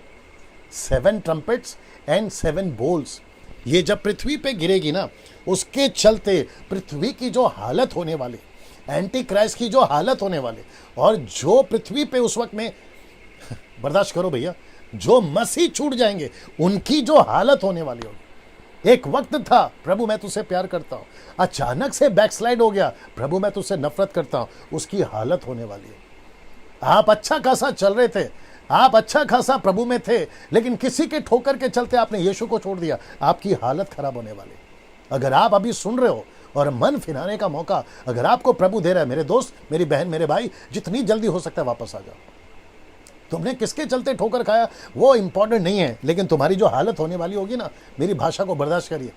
7 ट्रम्पेट्स एंड 7 बोल्स, ये जब पृथ्वी पे गिरेगी ना, उसके चलते पृथ्वी की जो हालत होने वाली, एंटी क्राइस्ट की जो हालत होने वाली, और जो पृथ्वी पे उस वक्त में, बर्दाश्त करो भैया, जो मसीह छूट जाएंगे उनकी जो हालत होने वाली होगी। एक वक्त था, प्रभु मैं तुझसे प्यार करता हूं, अचानक से बैकस्लाइड हो गया, प्रभु मैं तुझसे नफरत करता हूं, उसकी हालत होने वाली है। आप अच्छा खासा चल रहे थे, आप अच्छा खासा प्रभु में थे, लेकिन किसी के ठोकर के चलते आपने यीशु को छोड़ दिया, आपकी हालत खराब होने वाली। अगर आप अभी सुन रहे हो और मन फिराने का मौका अगर आपको प्रभु दे रहा है, मेरे दोस्त, मेरी बहन, मेरे भाई, जितनी जल्दी हो सकता है वापस आ जाओ। तुमने किसके चलते ठोकर खाया वो इंपॉर्टेंट नहीं है, लेकिन तुम्हारी जो हालत होने वाली होगी ना, मेरी भाषा को बर्दाश्त करिए।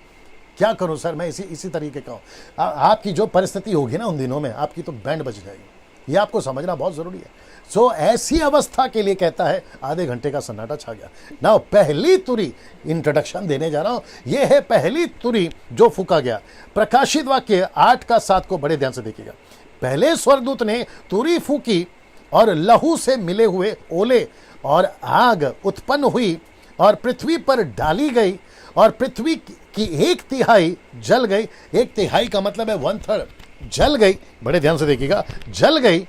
क्या करूं सर, मैं इसी तरीके का हूं। आपकी जो परिस्थिति होगी ना उन दिनों में, आपकी तो बैंड बज जाएगी। ये आपको समझना बहुत जरूरी है। सो ऐसी अवस्था के लिए कहता है आधे घंटे का सन्नाटा छा गया। नाउ पहली तुरी, इंट्रोडक्शन देने जा रहा हूं, ये है पहली तुरी जो फूका गया। प्रकाशित वाक्य 8 का 7 को बड़े ध्यान से देखिएगा। पहले स्वर्गदूत ने तुरी फूकी और लहू से मिले हुए ओले और आग उत्पन्न हुई और पृथ्वी पर डाली गई, और पृथ्वी की 1/3 जल गई। 1/3 का मतलब है 1/3। जल गई, बड़े ध्यान से देखिएगा, जल गई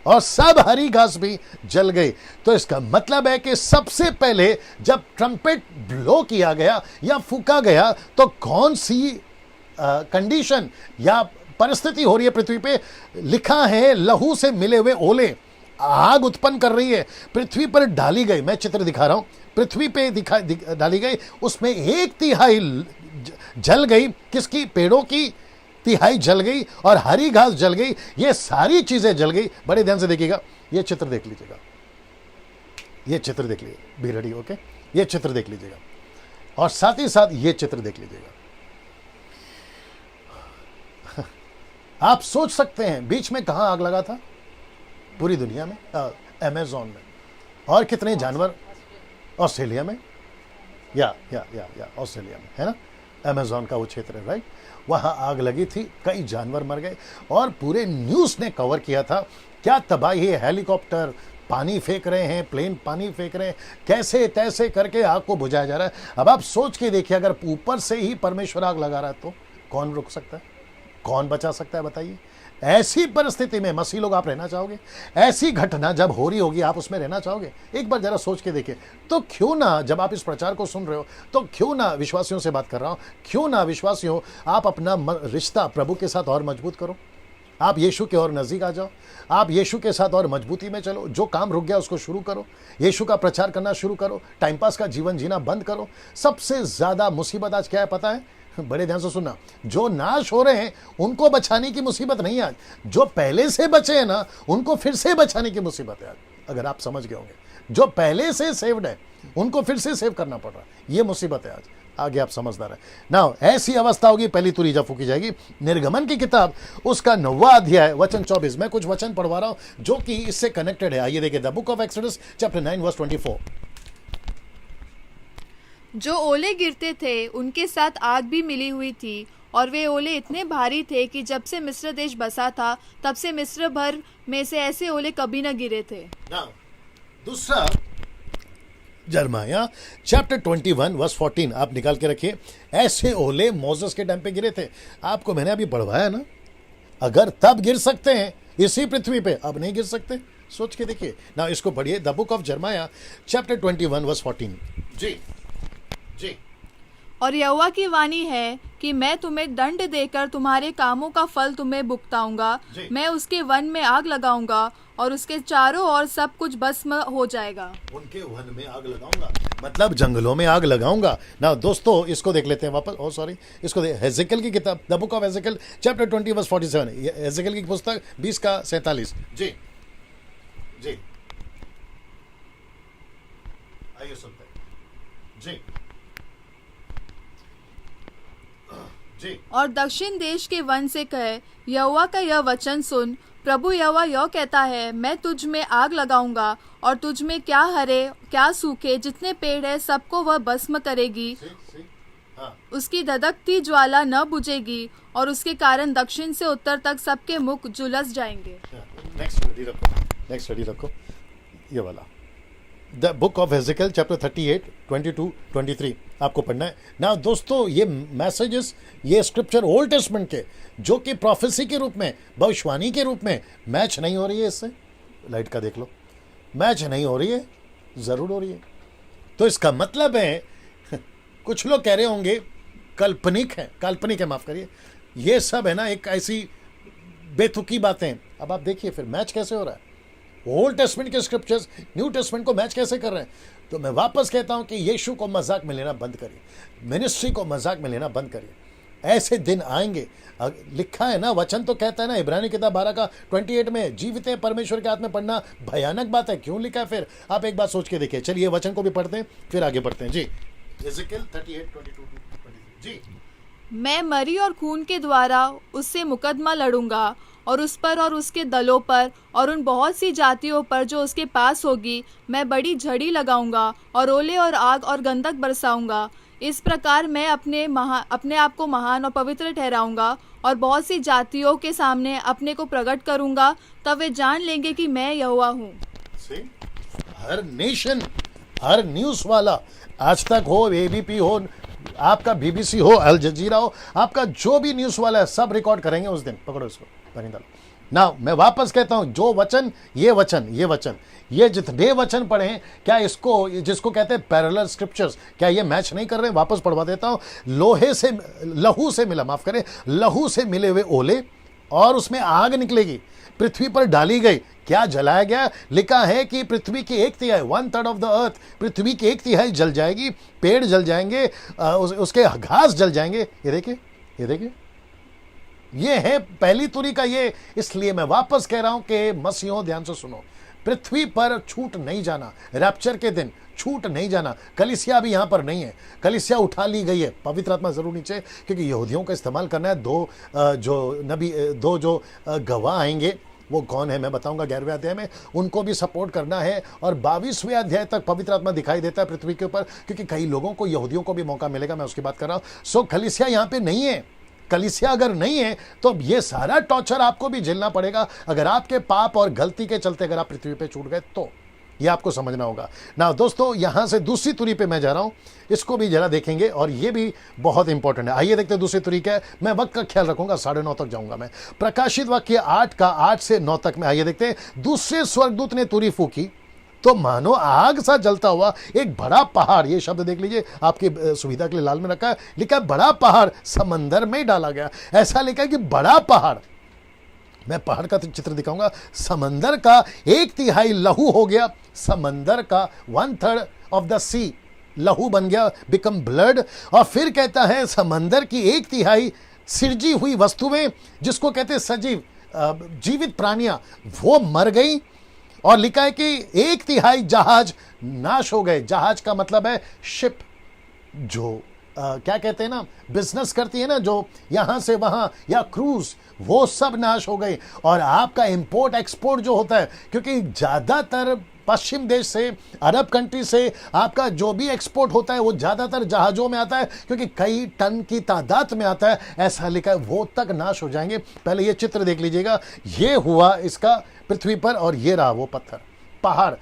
और सब हरी घास भी जल गई। तो इसका मतलब है कि सबसे पहले जब ट्रम्पेट ब्लो किया गया या फूका गया तो कौन सी कंडीशन या परिस्थिति हो रही है पृथ्वी पे? लिखा है लहू से मिले हुए ओले आग उत्पन्न कर रही है, पृथ्वी पर डाली गई। मैं चित्र दिखा रहा हूं, पृथ्वी पे डाली गई, उसमें 1/3 जल गई। किसकी? पेड़ों की 1/3 जल गई और हरी घास जल गई। ये सारी चीजें जल गई। बड़े ध्यान से देखिएगा, ये चित्र देख लीजिएगा, ये चित्र देख लीजिए, बी रेडी, ओके। ये चित्र देख लीजिएगा और साथ ही साथ ये चित्र देख लीजिएगा। आप सोच सकते हैं बीच में कहां आग लगा था? पूरी दुनिया में, अमेज़न में। और कितने जानवर? ऑस्ट्रेलिया में, या ऑस्ट्रेलिया में, है ना, अमेज़न का वो क्षेत्र है, राइट। वहां आग लगी थी, कई जानवर मर गए और पूरे न्यूज़ ने कवर किया था। क्या तबाही है, हेलीकॉप्टर पानी फेंक रहे हैं, प्लेन पानी फेंक रहे हैं, कैसे तैसे करके आग को बुझाया जा रहा है। अब आप सोच के देखिए, अगर ऊपर से ही परमेश्वर आग लगा रहा है तो कौन रोक सकता है, कौन बचा सकता है, बताइए। ऐसी परिस्थिति में मसीह लोग आप रहना चाहोगे? ऐसी घटना जब हो रही होगी आप उसमें रहना चाहोगे? एक बार जरा सोच के देखिए। तो क्यों ना, जब आप इस प्रचार को सुन रहे हो तो क्यों ना, विश्वासियों से बात कर रहा हूं, क्यों ना विश्वासियों आप अपना रिश्ता प्रभु के साथ और मजबूत करो। आप यीशु के और नज़दीक आ जाओ, आप यीशु के साथ और मजबूती में चलो। जो काम रुक गया उसको शुरू करो, यीशु का प्रचार करना शुरू करो, टाइम पास का जीवन जीना बंद करो। सबसे ज़्यादा मुसीबत आज क्या है पता है? बड़े ध्यान से सुनना, जो नाश हो रहे हैं उनको बचाने की मुसीबत नहीं आज, जो पहले से बचे हैं ना उनको फिर से बचाने की मुसीबत है आज। अगर आप समझ गए होंगे, जो पहले से सेव्ड है उनको फिर से सेव करना पड़ रहा है, ये मुसीबत है आज। आगे आप समझदार है ना। ऐसी अवस्था होगी, पहली तुरी जब फूकी जाएगी। निर्गमन की किताब उसका 9वां अध्याय वचन 24, मैं कुछ वचन पढ़वा रहा हूं जो कि इससे कनेक्टेड है। आइए देखिए, the book of Exodus chapter 9 verse 24। जो ओले गिरते थे उनके साथ आग भी मिली हुई थी, और वे ओले इतने भारी थे कि जब से मिस्र देश बसा था तब से मिस्र भर में से ऐसे ओले कभी न गिरे थे। दूसरा यिर्मयाह चैप्टर 21 वर्स 14 आप निकाल के रखिए। ऐसे ओले मोसेस के टाइम पे गिरे थे। आपको मैंने अभी बढ़वाया ना, अगर तब गिर सकते हैं इसी पृथ्वी पे, अब नहीं गिर सकते? सोच के देखिए ना। इसको पढ़िए, द बुक ऑफ यिर्मयाह चैप्टर 21 वर्स 14। जी जी। और यहोवा की वाणी है कि मैं तुम्हें दंड देकर तुम्हारे कामों का फल तुम्हें भुगताऊंगा। मैं उसके वन में आग लगाऊंगा और उसके चारों ओर सब कुछ भस्म हो जाएगा। उनके वन में आग लगाऊंगा मतलब जंगलों में आग लगाऊंगा ना। दोस्तों इसको देख लेते हैं वापस, ओ सॉरी, इसको हेजेकियल की किताब, the book of Ezekiel chapter 20 verse 47, हेजेकियल की पुस्तक 20 का 47। जी जी, आइए सुनते हैं। जी जी। और दक्षिण देश के वन से कहे, यहोवा का यह वचन सुन, प्रभु यहोवा यह कहता है, मैं तुझ में आग लगाऊंगा और तुझ में क्या हरे क्या सूखे जितने पेड़ है सबको वह भस्म करेगी। हाँ। उसकी धधकती ज्वाला न बुझेगी और उसके कारण दक्षिण से उत्तर तक सबके मुख झुलस जाएंगे। नेक्स्ट स्टडी रखो ये वाला, the book of Ezekiel chapter 38 22 23 आपको पढ़ना है ना। दोस्तों ये मैसेजेस, ये स्क्रिप्चर ओल्ड टेस्टमेंट के जो कि प्रोफेसी के रूप में, भविष्यवाणी के रूप में मैच नहीं हो रही है इससे। लाइट का देख लो, मैच नहीं हो रही है, ज़रूर हो रही है। तो इसका मतलब है कुछ लोग कह रहे होंगे काल्पनिक है, माफ़ करिए, ये सब है ना एक ऐसी बेतुकी बातें। अब आप देखिए फिर मैच कैसे हो रहा है, ओल्ड टेस्टमेंट के स्क्रिप्चर्स न्यू टेस्टमेंट को मैच कैसे कर रहे हैं। तो मैं वापस कहता हूं कि यीशु को मजाक में लेना बंद करिए, मिनिस्ट्री को मजाक में लेना बंद करिए। ऐसे दिन आएंगे, लिखा है ना, वचन तो कहता है ना, इब्रानी किताब 12 का 28 में, जीवित परमेश्वर के हाथ में पढ़ना भयानक बात है। क्यों लिखा है? फिर आप एक बात सोच के देखिए। चलिए वचन को भी पढ़ते हैं फिर आगे बढ़ते हैं। जी, हेजेकियल 38 22 23। जी, मैं मरी और खून के द्वारा उससे मुकदमा लड़ूंगा और उस पर और उसके दलों पर और उन बहुत सी जातियों पर जो उसके पास होगी मैं बड़ी झड़ी लगाऊंगा और ओले और आग और गंधक बरसाऊंगा। इस प्रकार मैं अपने आप को महान और पवित्र ठहराऊंगा और बहुत सी जातियों के सामने अपने को प्रकट करूंगा। तब वे जान लेंगे कि मैं यहोवा हूँ। हर नेशन, हर न्यूज़ वाला, आज तक हो, एबीपी हो, आपका बीबीसी हो, अल जजीरा हो, आपका जो भी न्यूज़ वाला है, सब रिकॉर्ड करेंगे उस दिन। पकड़ो इसको, पानी डालो ना। मैं वापस कहता हूं, जो वचन, ये वचन, ये वचन, ये जितने वचन पढ़े हैं, क्या इसको, जिसको कहते हैं पैरेलल स्क्रिप्चर्स, क्या ये मैच नहीं कर रहे? वापस पढ़वा देता हूं। लोहे से, लहू से मिला, माफ करें, लहू से मिले हुए ओले, और उसमें आग निकलेगी, पृथ्वी पर डाली गई। क्या जलाया गया? लिखा है कि पृथ्वी की 1/3, 1/3 ऑफ द अर्थ, पृथ्वी की 1/3 जल जाएगी, पेड़ जल जाएंगे, उसके घास जल जाएंगे। ये देखिए, ये देखिए, ये है पहली तुरी का ये। इसलिए मैं वापस कह रहा हूं कि मसीहों, ध्यान से सुनो, पृथ्वी पर छूट नहीं जाना, रैप्चर के दिन छूट नहीं जाना। कलीसिया भी यहां पर नहीं है, कलीसिया उठा ली गई है, पवित्र आत्मा जरूर नीचे, क्योंकि यहूदियों का इस्तेमाल करना है। दो जो गवाह आएंगे, वो कौन है मैं बताऊंगा 11वें अध्याय में, उनको भी सपोर्ट करना है। और 22वें अध्याय तक पवित्र आत्मा दिखाई देता है पृथ्वी के ऊपर, क्योंकि कई लोगों को, यहूदियों को भी मौका मिलेगा, मैं उसकी बात कर रहा हूं। सो कलीसिया यहां पे नहीं है। कलीसिया अगर नहीं है तो ये सारा टॉर्चर आपको भी झेलना पड़ेगा, अगर आपके पाप और गलती के चलते अगर आप पृथ्वी पे छूट गए तो। ये आपको समझना होगा ना। दोस्तों, यहां से दूसरी तुरी पे मैं जा रहा हूं, इसको भी जरा देखेंगे, और ये भी बहुत इंपॉर्टेंट है। आइए देखते हैं दूसरी तुरी क्या है। मैं वक्त का ख्याल रखूंगा, 9:30 तक जाऊंगा मैं। प्रकाशित वाक्य 8 का 8 से 9 तक में। आइए देखते हैं। दूसरे स्वर्गदूत ने तुरी फूकी तो मानो आग सा जलता हुआ एक बड़ा पहाड़, ये शब्द देख लीजिए, आपकी सुविधा के लिए लाल में रखा है, लिखा है बड़ा पहाड़ समंदर में डाला गया। ऐसा लिखा है कि बड़ा पहाड़, मैं पहाड़ का चित्र दिखाऊंगा, समंदर का 1/3 लहू हो गया, समंदर का 1/3 ऑफ द सी लहू बन गया, बिकम ब्लड। और फिर कहता है समंदर की 1/3 सिरजी हुई वस्तुएं, जिसको कहते हैं सजीव, जीवित प्राणियां, वो मर गई। और लिखा है कि 1/3 जहाज नाश हो गए। जहाज का मतलब है शिप, जो क्या कहते हैं ना, बिजनेस करती है ना, जो यहां से वहां, या क्रूज, वो सब नाश हो गए। और आपका इंपोर्ट एक्सपोर्ट जो होता है, क्योंकि ज्यादातर पश्चिम देश से, अरब कंट्री से आपका जो भी एक्सपोर्ट होता है वो ज्यादातर जहाजों में आता है, क्योंकि कई टन की तादाद में आता है। ऐसा लिखा है, वो तक नाश हो जाएंगे। पहले ये चित्र देख लीजिएगा, ये हुआ इसका पृथ्वी पर, और ये रहा वो पत्थर, पहाड़।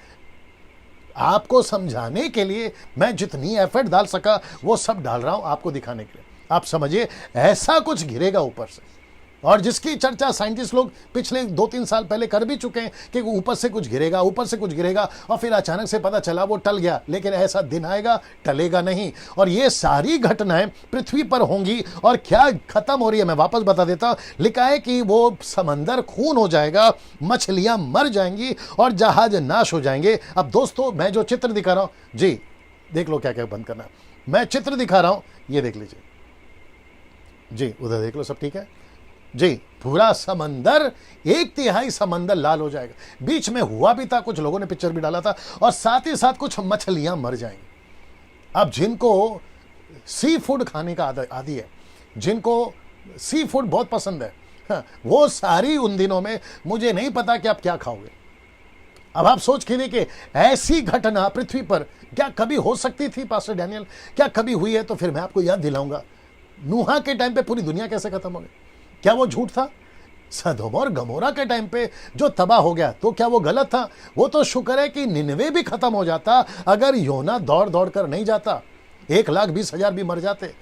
आपको समझाने के लिए मैं जितनी एफर्ट डाल सका वो सब डाल रहा हूं, आपको दिखाने के लिए। आप समझिए, ऐसा कुछ गिरेगा ऊपर से, और जिसकी चर्चा साइंटिस्ट लोग पिछले 2-3 साल पहले कर भी चुके हैं कि ऊपर से कुछ गिरेगा, ऊपर से कुछ गिरेगा, और फिर अचानक से पता चला वो टल गया। लेकिन ऐसा दिन आएगा, टलेगा नहीं। और ये सारी घटनाएं पृथ्वी पर होंगी। और क्या खत्म हो रही है, मैं वापस बता देता हूं। लिखा है कि वो समंदर खून हो जाएगा, मछलियां मर जाएंगी, और जहाज नाश हो जाएंगे। अब दोस्तों, मैं जो चित्र दिखा रहा हूं, जी देख लो क्या क्या बंद करना है। मैं चित्र दिखा रहा हूं, ये देख लीजिए जी, उधर देख लो, सब ठीक है जी। पूरा समंदर, 1/3 समंदर लाल हो जाएगा। बीच में हुआ भी था, कुछ लोगों ने पिक्चर भी डाला था, और साथ ही साथ कुछ मछलियां मर जाएंगी। अब जिनको सी फूड खाने का आदी है, जिनको सी फूड बहुत पसंद है, हाँ, वो सारी उन दिनों में, मुझे नहीं पता कि आप क्या खाओगे। अब आप सोच के देखिए, ऐसी घटना पृथ्वी पर क्या कभी हो सकती थी पास्टर डैनियल? क्या कभी हुई है? तो फिर मैं आपको याद दिलाऊंगा, नूहा के टाइम पे पूरी दुनिया कैसे खत्म हो गई। क्या वो झूठ था? सदोम और गमोरा के टाइम पे जो तबाह हो गया, तो क्या वो गलत था? वो तो शुक्र है कि निनवे भी खत्म हो जाता, अगर योना दौड़ दौड़ कर नहीं जाता, 1,20,000 भी मर जाते।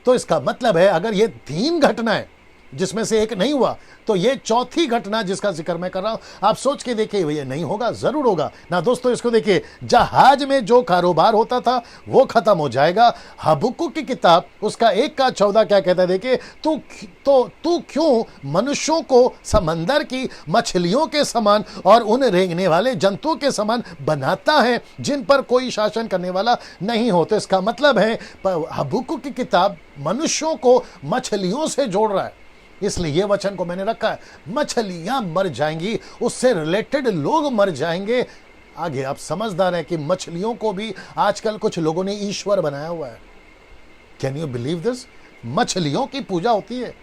तो इसका मतलब है, अगर ये 3 घटनाएं जिसमें से एक नहीं हुआ, तो ये चौथी घटना जिसका जिक्र मैं कर रहा हूं। आप सोच के देखिए, ये नहीं होगा, जरूर होगा ना। दोस्तों, इसको देखिए, जहाज में जो कारोबार होता था वो खत्म हो जाएगा। हबक्कुक की किताब उसका 1:14 क्या कहता है, देखिए, तू क्यों मनुष्यों को समंदर की मछलियों के समान और उन रेंगने वाले जंतुओं के समान बनाता है, जिन पर कोई शासन करने वाला नहीं हो। तो इसका मतलब है, हबक्कुक की किताब मनुष्यों को मछलियों से जोड़ रहा है। इसलिए ये वचन को मैंने रखा है, मछलियां मर जाएंगी, उससे रिलेटेड लोग मर जाएंगे। आगे आप समझदार हैं कि मछलियों को भी आजकल कुछ लोगों ने ईश्वर बनाया हुआ है। Can you believe this? मछलियों की पूजा होती है।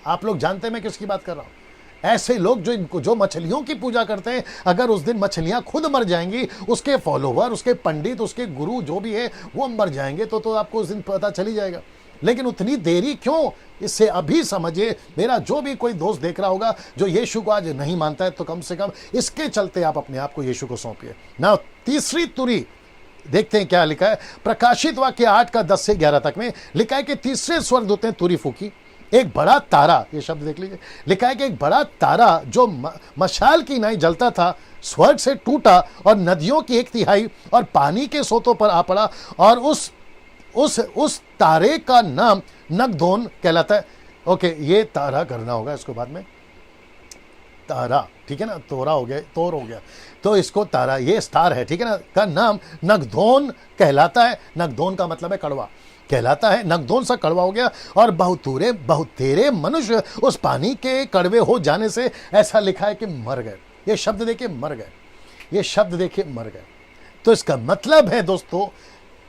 आप लोग जानते हैं मैं किसकी बात कर रहा हूं? ऐसे लोग जो मछलियों की पूजा करते हैं, अगर उस दिन मछलियां खुद मर जाएंगी, उसके फॉलोवर, उसके पंडित, उसके गुरु जो भी है वो मर जाएंगे, तो आपको उस दिन पता चली जाएगा। लेकिन उतनी देरी क्यों? इससे अभी समझिए, मेरा जो भी कोई दोस्त देख रहा होगा जो यीशु को आज नहीं मानता है, तो कम से कम इसके चलते आप अपने आप को यीशु को सौंपिए ना। तीसरी तुरी देखते हैं क्या लिखा है। प्रकाशित वाक्य 8:10 से 11 तक में लिखा है कि तीसरे स्वर्गदूत ने तुरी फूकी, एक बड़ा तारा, ये शब्द देख लीजिए, लिखा है कि एक बड़ा तारा जो मशाल की नाई जलता था स्वर्ग से टूटा और नदियों की 1/3 और पानी के सोतों पर आ पड़ा, और उस तारे का नाम नगदोन कहलाता है। ओके, ये तारा करना होगा इसको बाद में, तारा, ठीक है ना, तोर हो गया, तो इसको तारा, ये स्टार है, ठीक है ना, का नाम नगदोन कहलाता है। नगदोन का मतलब है कड़वा, कहलाता है, नगदोन सा कड़वा हो गया। और बहुतेरे मनुष्य उस पानी के कड़वे हो जाने से, ऐसा लिखा है कि मर गए। ये शब्द देखिए मर गए, ये शब्द देखिए मर गए। तो इसका मतलब है दोस्तों,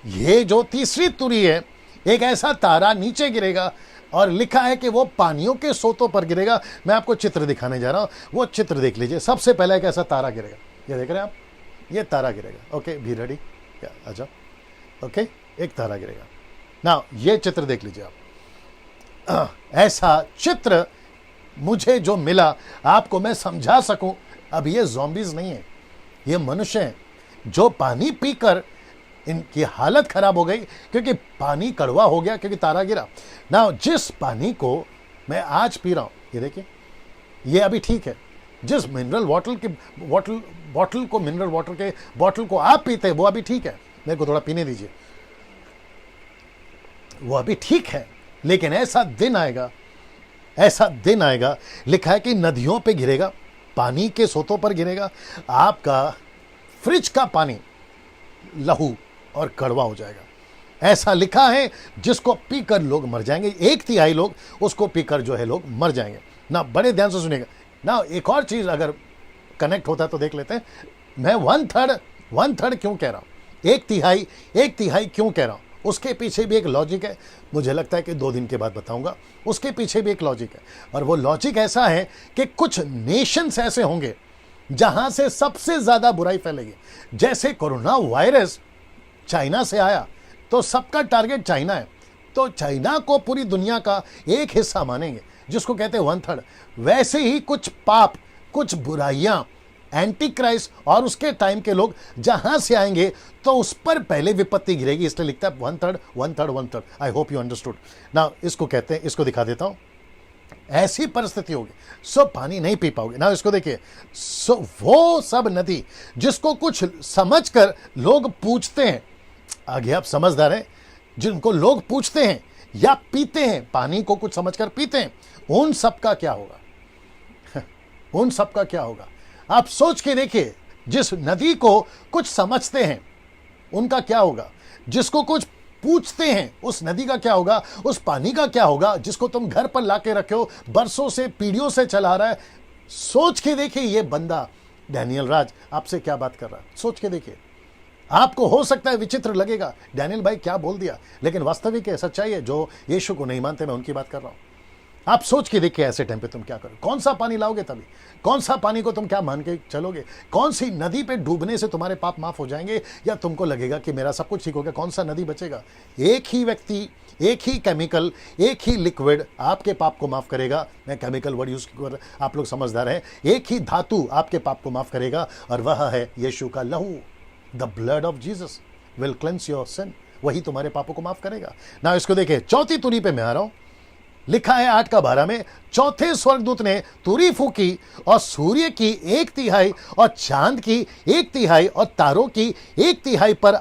ये जो तीसरी तुरी है, एक ऐसा तारा नीचे गिरेगा और लिखा है कि वो पानियों के सोतों पर गिरेगा। मैं आपको चित्र दिखाने जा रहा हूं, वो चित्र देख लीजिए। सबसे पहले एक ऐसा तारा गिरेगा, ये देख रहे हैं आप, ये तारा गिरेगा। ओके, बी रेडी, आ जाओ। ओके, एक तारा गिरेगा ना, ये चित्र देख लीजिए आप। ऐसा चित्र मुझे जो मिला, आपको मैं समझा सकूं। अब ये ज़ॉम्बीज नहीं है, ये मनुष्य हैं जो पानी पीकर इनकी हालत खराब हो गई, क्योंकि पानी कड़वा हो गया, क्योंकि तारा गिरा ना। जिस पानी को मैं आज पी रहा हूं, ये देखिए, ये अभी ठीक है। जिस मिनरल वाटर के बॉटल को, मिनरल वाटर के बॉटल को आप पीते हैं, वो अभी ठीक है। मेरे को थोड़ा पीने दीजिए, वो अभी ठीक है। लेकिन ऐसा दिन आएगा, लिखा है कि नदियों पे गिरेगा, पानी के सोतों पर गिरेगा, आपका फ्रिज का पानी लहू और कड़वा हो जाएगा। ऐसा लिखा है, जिसको पीकर लोग मर जाएंगे। 1/3 लोग उसको पीकर जो है लोग मर जाएंगे ना। बड़े ध्यान से सुनिएगा ना। एक और चीज अगर कनेक्ट होता है तो देख लेते हैं। मैं 1/3 क्यों कह रहा हूं, 1/3 क्यों कह रहा हूं, उसके पीछे भी एक लॉजिक है। मुझे लगता है कि 2 दिन के बाद बताऊंगा। उसके पीछे भी एक लॉजिक है, और वो लॉजिक ऐसा है कि कुछ नेशंस ऐसे होंगे जहां से सबसे ज्यादा बुराई फैलेगी। जैसे कोरोना वायरस चाइना से आया, तो सबका टारगेट चाइना है, तो चाइना को पूरी दुनिया का एक हिस्सा मानेंगे, जिसको कहते हैं 1/3। वैसे ही कुछ पाप, कुछ बुराइयां, एंटी क्राइस्ट और उसके टाइम के लोग जहां से आएंगे, तो उस पर पहले विपत्ति गिरेगी। इसलिए लिखता है 1/3। आई होप यू अंडरस्टूड ना। इसको कहते हैं, इसको दिखा देता हूं। ऐसी परिस्थिति होगी, सो पानी नहीं पी पाओगे ना। इसको देखिए, सो वो सब नदी जिसको कुछ समझकर लोग पूछते हैं, आगे आप समझदार हैं, जिनको लोग पूछते हैं या पीते हैं, पानी को कुछ समझकर पीते हैं, उन सब का क्या होगा? उन सब का क्या होगा? आप सोच के देखिए, जिस नदी को कुछ समझते हैं उनका क्या होगा, जिसको कुछ पूछते हैं उस नदी का क्या होगा, उस पानी का क्या होगा, जिसको तुम घर पर लाके रखे हो, बरसों से, पीढ़ियों से चला रहा है। सोच के देखिए, ये बंदा डैनियल राज आपसे क्या बात कर रहा है, सोच के देखिए। आपको हो सकता है विचित्र लगेगा, डैनियल भाई क्या बोल दिया, लेकिन वास्तविक है, सच्चाई है। जो यीशु को नहीं मानते, मैं उनकी बात कर रहा हूं। आप सोच के देखिए, ऐसे टाइम पे तुम क्या करोगे, कौन सा पानी लाओगे, तभी कौन सा पानी को तुम क्या मान के चलोगे, कौन सी नदी पे डूबने से तुम्हारे पाप माफ हो जाएंगे, या तुमको लगेगा कि मेरा सब कुछ ठीक हो गया, कौन सा नदी बचेगा? एक ही व्यक्ति, एक ही केमिकल, एक ही लिक्विड आपके पाप को माफ करेगा। मैं केमिकल वर्ड यूज कर, आप लोग समझदार हैं। एक ही धातु आपके पाप को माफ करेगा, और वह है यीशु का लहू। The blood of Jesus will cleanse your sin. वही तुम्हारे पापों को माफ करेगा ना। इसको देखिए, चौथी तुरी पे मैं आ रहा हूं। लिखा है 8:12 में, चौथे स्वर्गदूत ने तुरी फूकी, और सूर्य की 1/3 और चांद की 1/3 और तारों की 1/3 पर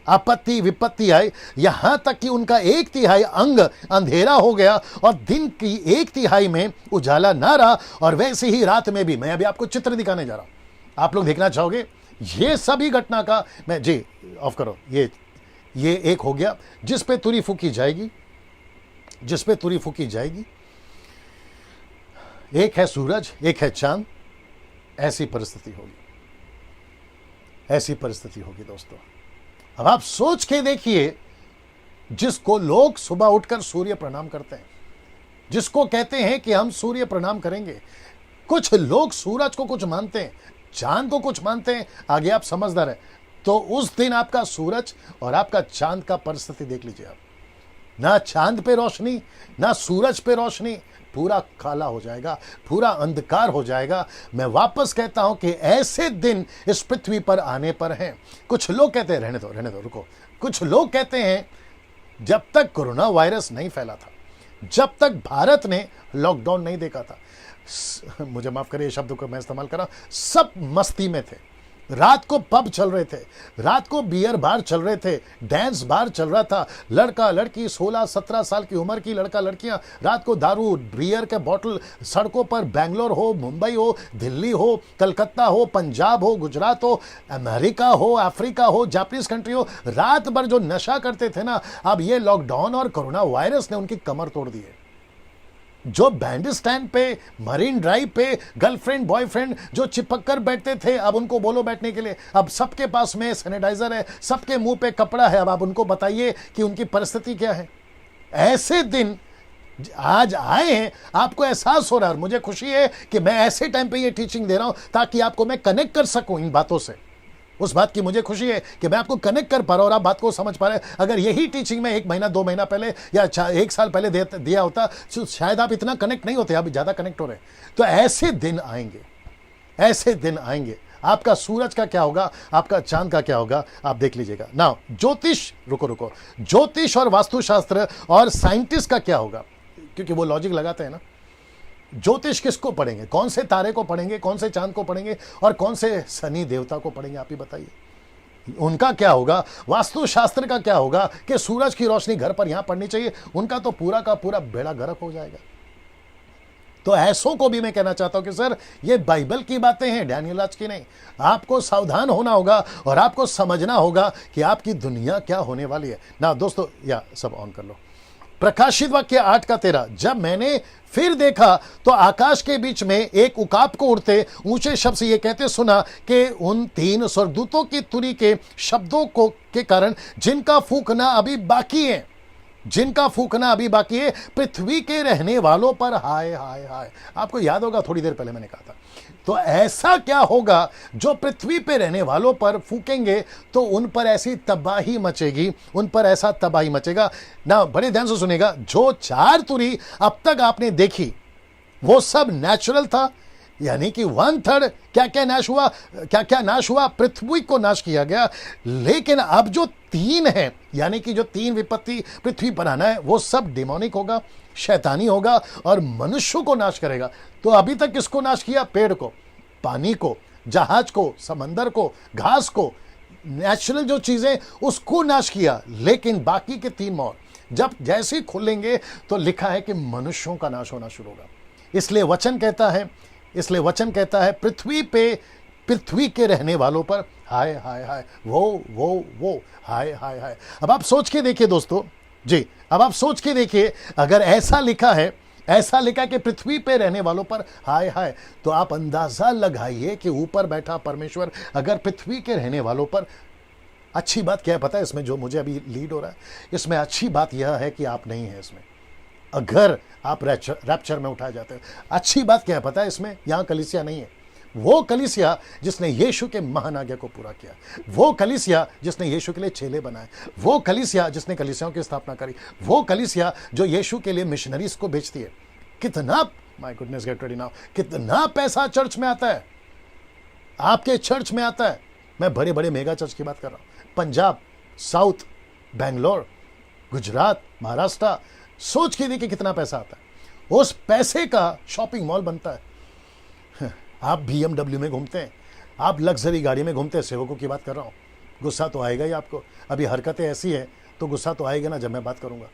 आपत्ति विपत्ति आई, यहां तक कि उनका 1/3 अंग अंधेरा हो गया, और दिन की 1/3 में उजाला ना रहा, और वैसे ही रात में भी। मैं अभी आपको चित्र दिखाने जा रहा हूं, आप लोग देखना चाहोगे ये सभी घटना का। मैं जी ऑफ करो, ये एक हो गया जिस पे तुरी फूकी जाएगी, जिस पे तुरी फूकी जाएगी। एक है सूरज, एक है चांद। ऐसी परिस्थिति होगी, ऐसी परिस्थिति होगी दोस्तों। अब आप सोच के देखिए, जिसको लोग सुबह उठकर सूर्य प्रणाम करते हैं, जिसको कहते हैं कि हम सूर्य प्रणाम करेंगे। कुछ लोग सूरज को कुछ मानते हैं, चांद को कुछ मानते हैं। आगे आप समझदार हैं, तो उस दिन आपका सूरज और आपका चांद का परिस्थिति देख लीजिए आप। ना चांद पे रोशनी, ना सूरज पे रोशनी, पूरा काला हो जाएगा, पूरा अंधकार हो जाएगा। मैं वापस कहता हूं कि ऐसे दिन इस पृथ्वी पर आने पर हैं। कुछ लोग कहते हैं रहने दो रुको, कुछ लोग कहते हैं जब तक कोरोना वायरस नहीं फैला था, जब तक भारत ने लॉकडाउन नहीं देखा था, मुझे माफ करिए शब्द को मैं इस्तेमाल कर रहा हूं, सब मस्ती में थे। रात को पब चल रहे थे, रात को बियर बार चल रहे थे, डांस बार चल रहा था। लड़का लड़की 16-17 साल की उम्र की लड़का लड़कियां रात को दारू बियर के बोतल सड़कों पर, बैंगलोर हो, मुंबई हो, दिल्ली हो, कलकत्ता हो, पंजाब हो, गुजरात हो, अमेरिका हो, अफ्रीका हो, जापानीज कंट्री हो, रात भर जो नशा करते थे ना, अब ये लॉकडाउन और कोरोना वायरस ने उनकी कमर तोड़ दी है। जो बैंड स्टैंड पे, मरीन ड्राइव पे गर्लफ्रेंड बॉयफ्रेंड जो चिपक कर बैठते थे, अब उनको बोलो बैठने के लिए, अब सबके पास में सैनिटाइजर है, सबके मुंह पे कपड़ा है। अब आप उनको बताइए कि उनकी परिस्थिति क्या है। ऐसे दिन आज आए हैं, आपको एहसास हो रहा है। मुझे खुशी है कि मैं ऐसे टाइम पे ये टीचिंग दे रहा हूं ताकि आपको मैं कनेक्ट कर सकूं इन बातों से। उस बात की मुझे खुशी है कि मैं आपको कनेक्ट कर पा रहा हूं और आप बात को समझ पा रहे हैं। अगर यही टीचिंग में 1 महीना 2 महीना पहले या 1 साल पहले दिया होता तो शायद आप इतना कनेक्ट नहीं होते, आप ज्यादा कनेक्ट हो रहे हैं। तो ऐसे दिन आएंगे, ऐसे दिन आएंगे। आपका सूरज का क्या होगा, आपका चांद का क्या होगा, आप देख लीजिएगा ना। ज्योतिष रुको, ज्योतिष और वास्तुशास्त्र और साइंटिस्ट का क्या होगा, क्योंकि वो लॉजिक लगाते हैं ना। ज्योतिष किसको पढ़ेंगे, कौन से तारे को पढ़ेंगे, कौन से चांद को पढ़ेंगे और कौन से शनि देवता को पढ़ेंगे, आप ही बताइए। उनका क्या होगा, वास्तुशास्त्र का क्या होगा कि सूरज की रोशनी घर पर यहां पड़नी चाहिए, उनका तो पूरा का पूरा बेड़ा गर्क हो जाएगा। तो ऐसों को भी मैं कहना चाहता हूं कि सर ये बाइबल की बातें हैं, डैनियल राज की नहीं। आपको सावधान होना होगा और आपको समझना होगा कि आपकी दुनिया क्या होने वाली है ना। दोस्तों या सब ऑन कर लो। प्रकाशित वाक्य 8:13, जब मैंने फिर देखा तो आकाश के बीच में एक उकाब को उड़ते ऊंचे शब्द से ये कहते सुना कि उन 3 स्वर्गदूतों की तुरी के शब्दों को के कारण जिनका फूंकना अभी बाकी है, जिनका फूंकना अभी बाकी है, पृथ्वी के रहने वालों पर हाय हाय हाय। आपको याद होगा थोड़ी देर पहले मैंने कहा था, तो ऐसा क्या होगा जो पृथ्वी पे रहने वालों पर फूकेंगे तो उन पर ऐसी तबाही मचेगी, उन पर ऐसा तबाही मचेगा ना। बड़े ध्यान से सुनेगा, जो 4 तुरी अब तक आपने देखी वो सब नेचुरल था, यानी कि 1/3 क्या क्या नाश हुआ, क्या क्या नाश हुआ, पृथ्वी को नाश किया गया। लेकिन अब जो 3 है, यानी कि जो 3 विपत्ति पृथ्वी पर आना है, वो सब डिमोनिक होगा, शैतानी होगा और मनुष्यों को नाश करेगा। तो अभी तक किसको नाश किया, पेड़ को, पानी को, जहाज को, समंदर को, घास को, नेचुरल जो चीजें उसको नाश किया। लेकिन बाकी के 3 और जब जैसे ही खुलेंगे तो लिखा है कि मनुष्यों का नाश होना शुरू होगा। इसलिए वचन कहता है पृथ्वी के रहने वालों पर हाय हाय हाय, वो हाय हाय हाय। अब आप सोच के देखिए दोस्तों जी, अब आप सोच के देखिए, अगर ऐसा लिखा है कि पृथ्वी पे रहने वालों पर हाय हाय, तो आप अंदाजा लगाइए कि ऊपर बैठा परमेश्वर अगर पृथ्वी के रहने वालों पर। अच्छी बात क्या है पता है इसमें, जो मुझे अभी लीड हो रहा है इसमें, अच्छी बात यह है कि आप नहीं है इसमें, अगर आप रैप्चर में उठाए जाते हैं। अच्छी बात क्या है पता है इसमें, यहां कलीसिया नहीं है, वो कलीसिया जिसने यीशु के महान आज्ञा को पूरा किया, वो कलीसिया जिसने यीशु के लिए चेले बनाए, वो कलीसिया जिसने कलीसियाओं की स्थापना करी, वो कलीसिया जो यीशु के लिए मिशनरीज को भेजती है। कितना, my goodness get ready now, कितना पैसा चर्च में आता है, आपके चर्च में आता है। मैं बड़े बड़े मेगा चर्च की बात कर रहा हूं, पंजाब, साउथ, बेंगलोर, गुजरात, महाराष्ट्र। सोच के देखिए कितना पैसा आता है, उस पैसे का शॉपिंग मॉल बनता है। आप BMW में घूमते हैं, आप लग्जरी गाड़ी में घूमते हैं, सेवकों की बात कर रहा हूं। गुस्सा तो आएगा ही आपको, अभी हरकतें ऐसी है तो गुस्सा तो आएगा ना जब मैं बात करूंगा।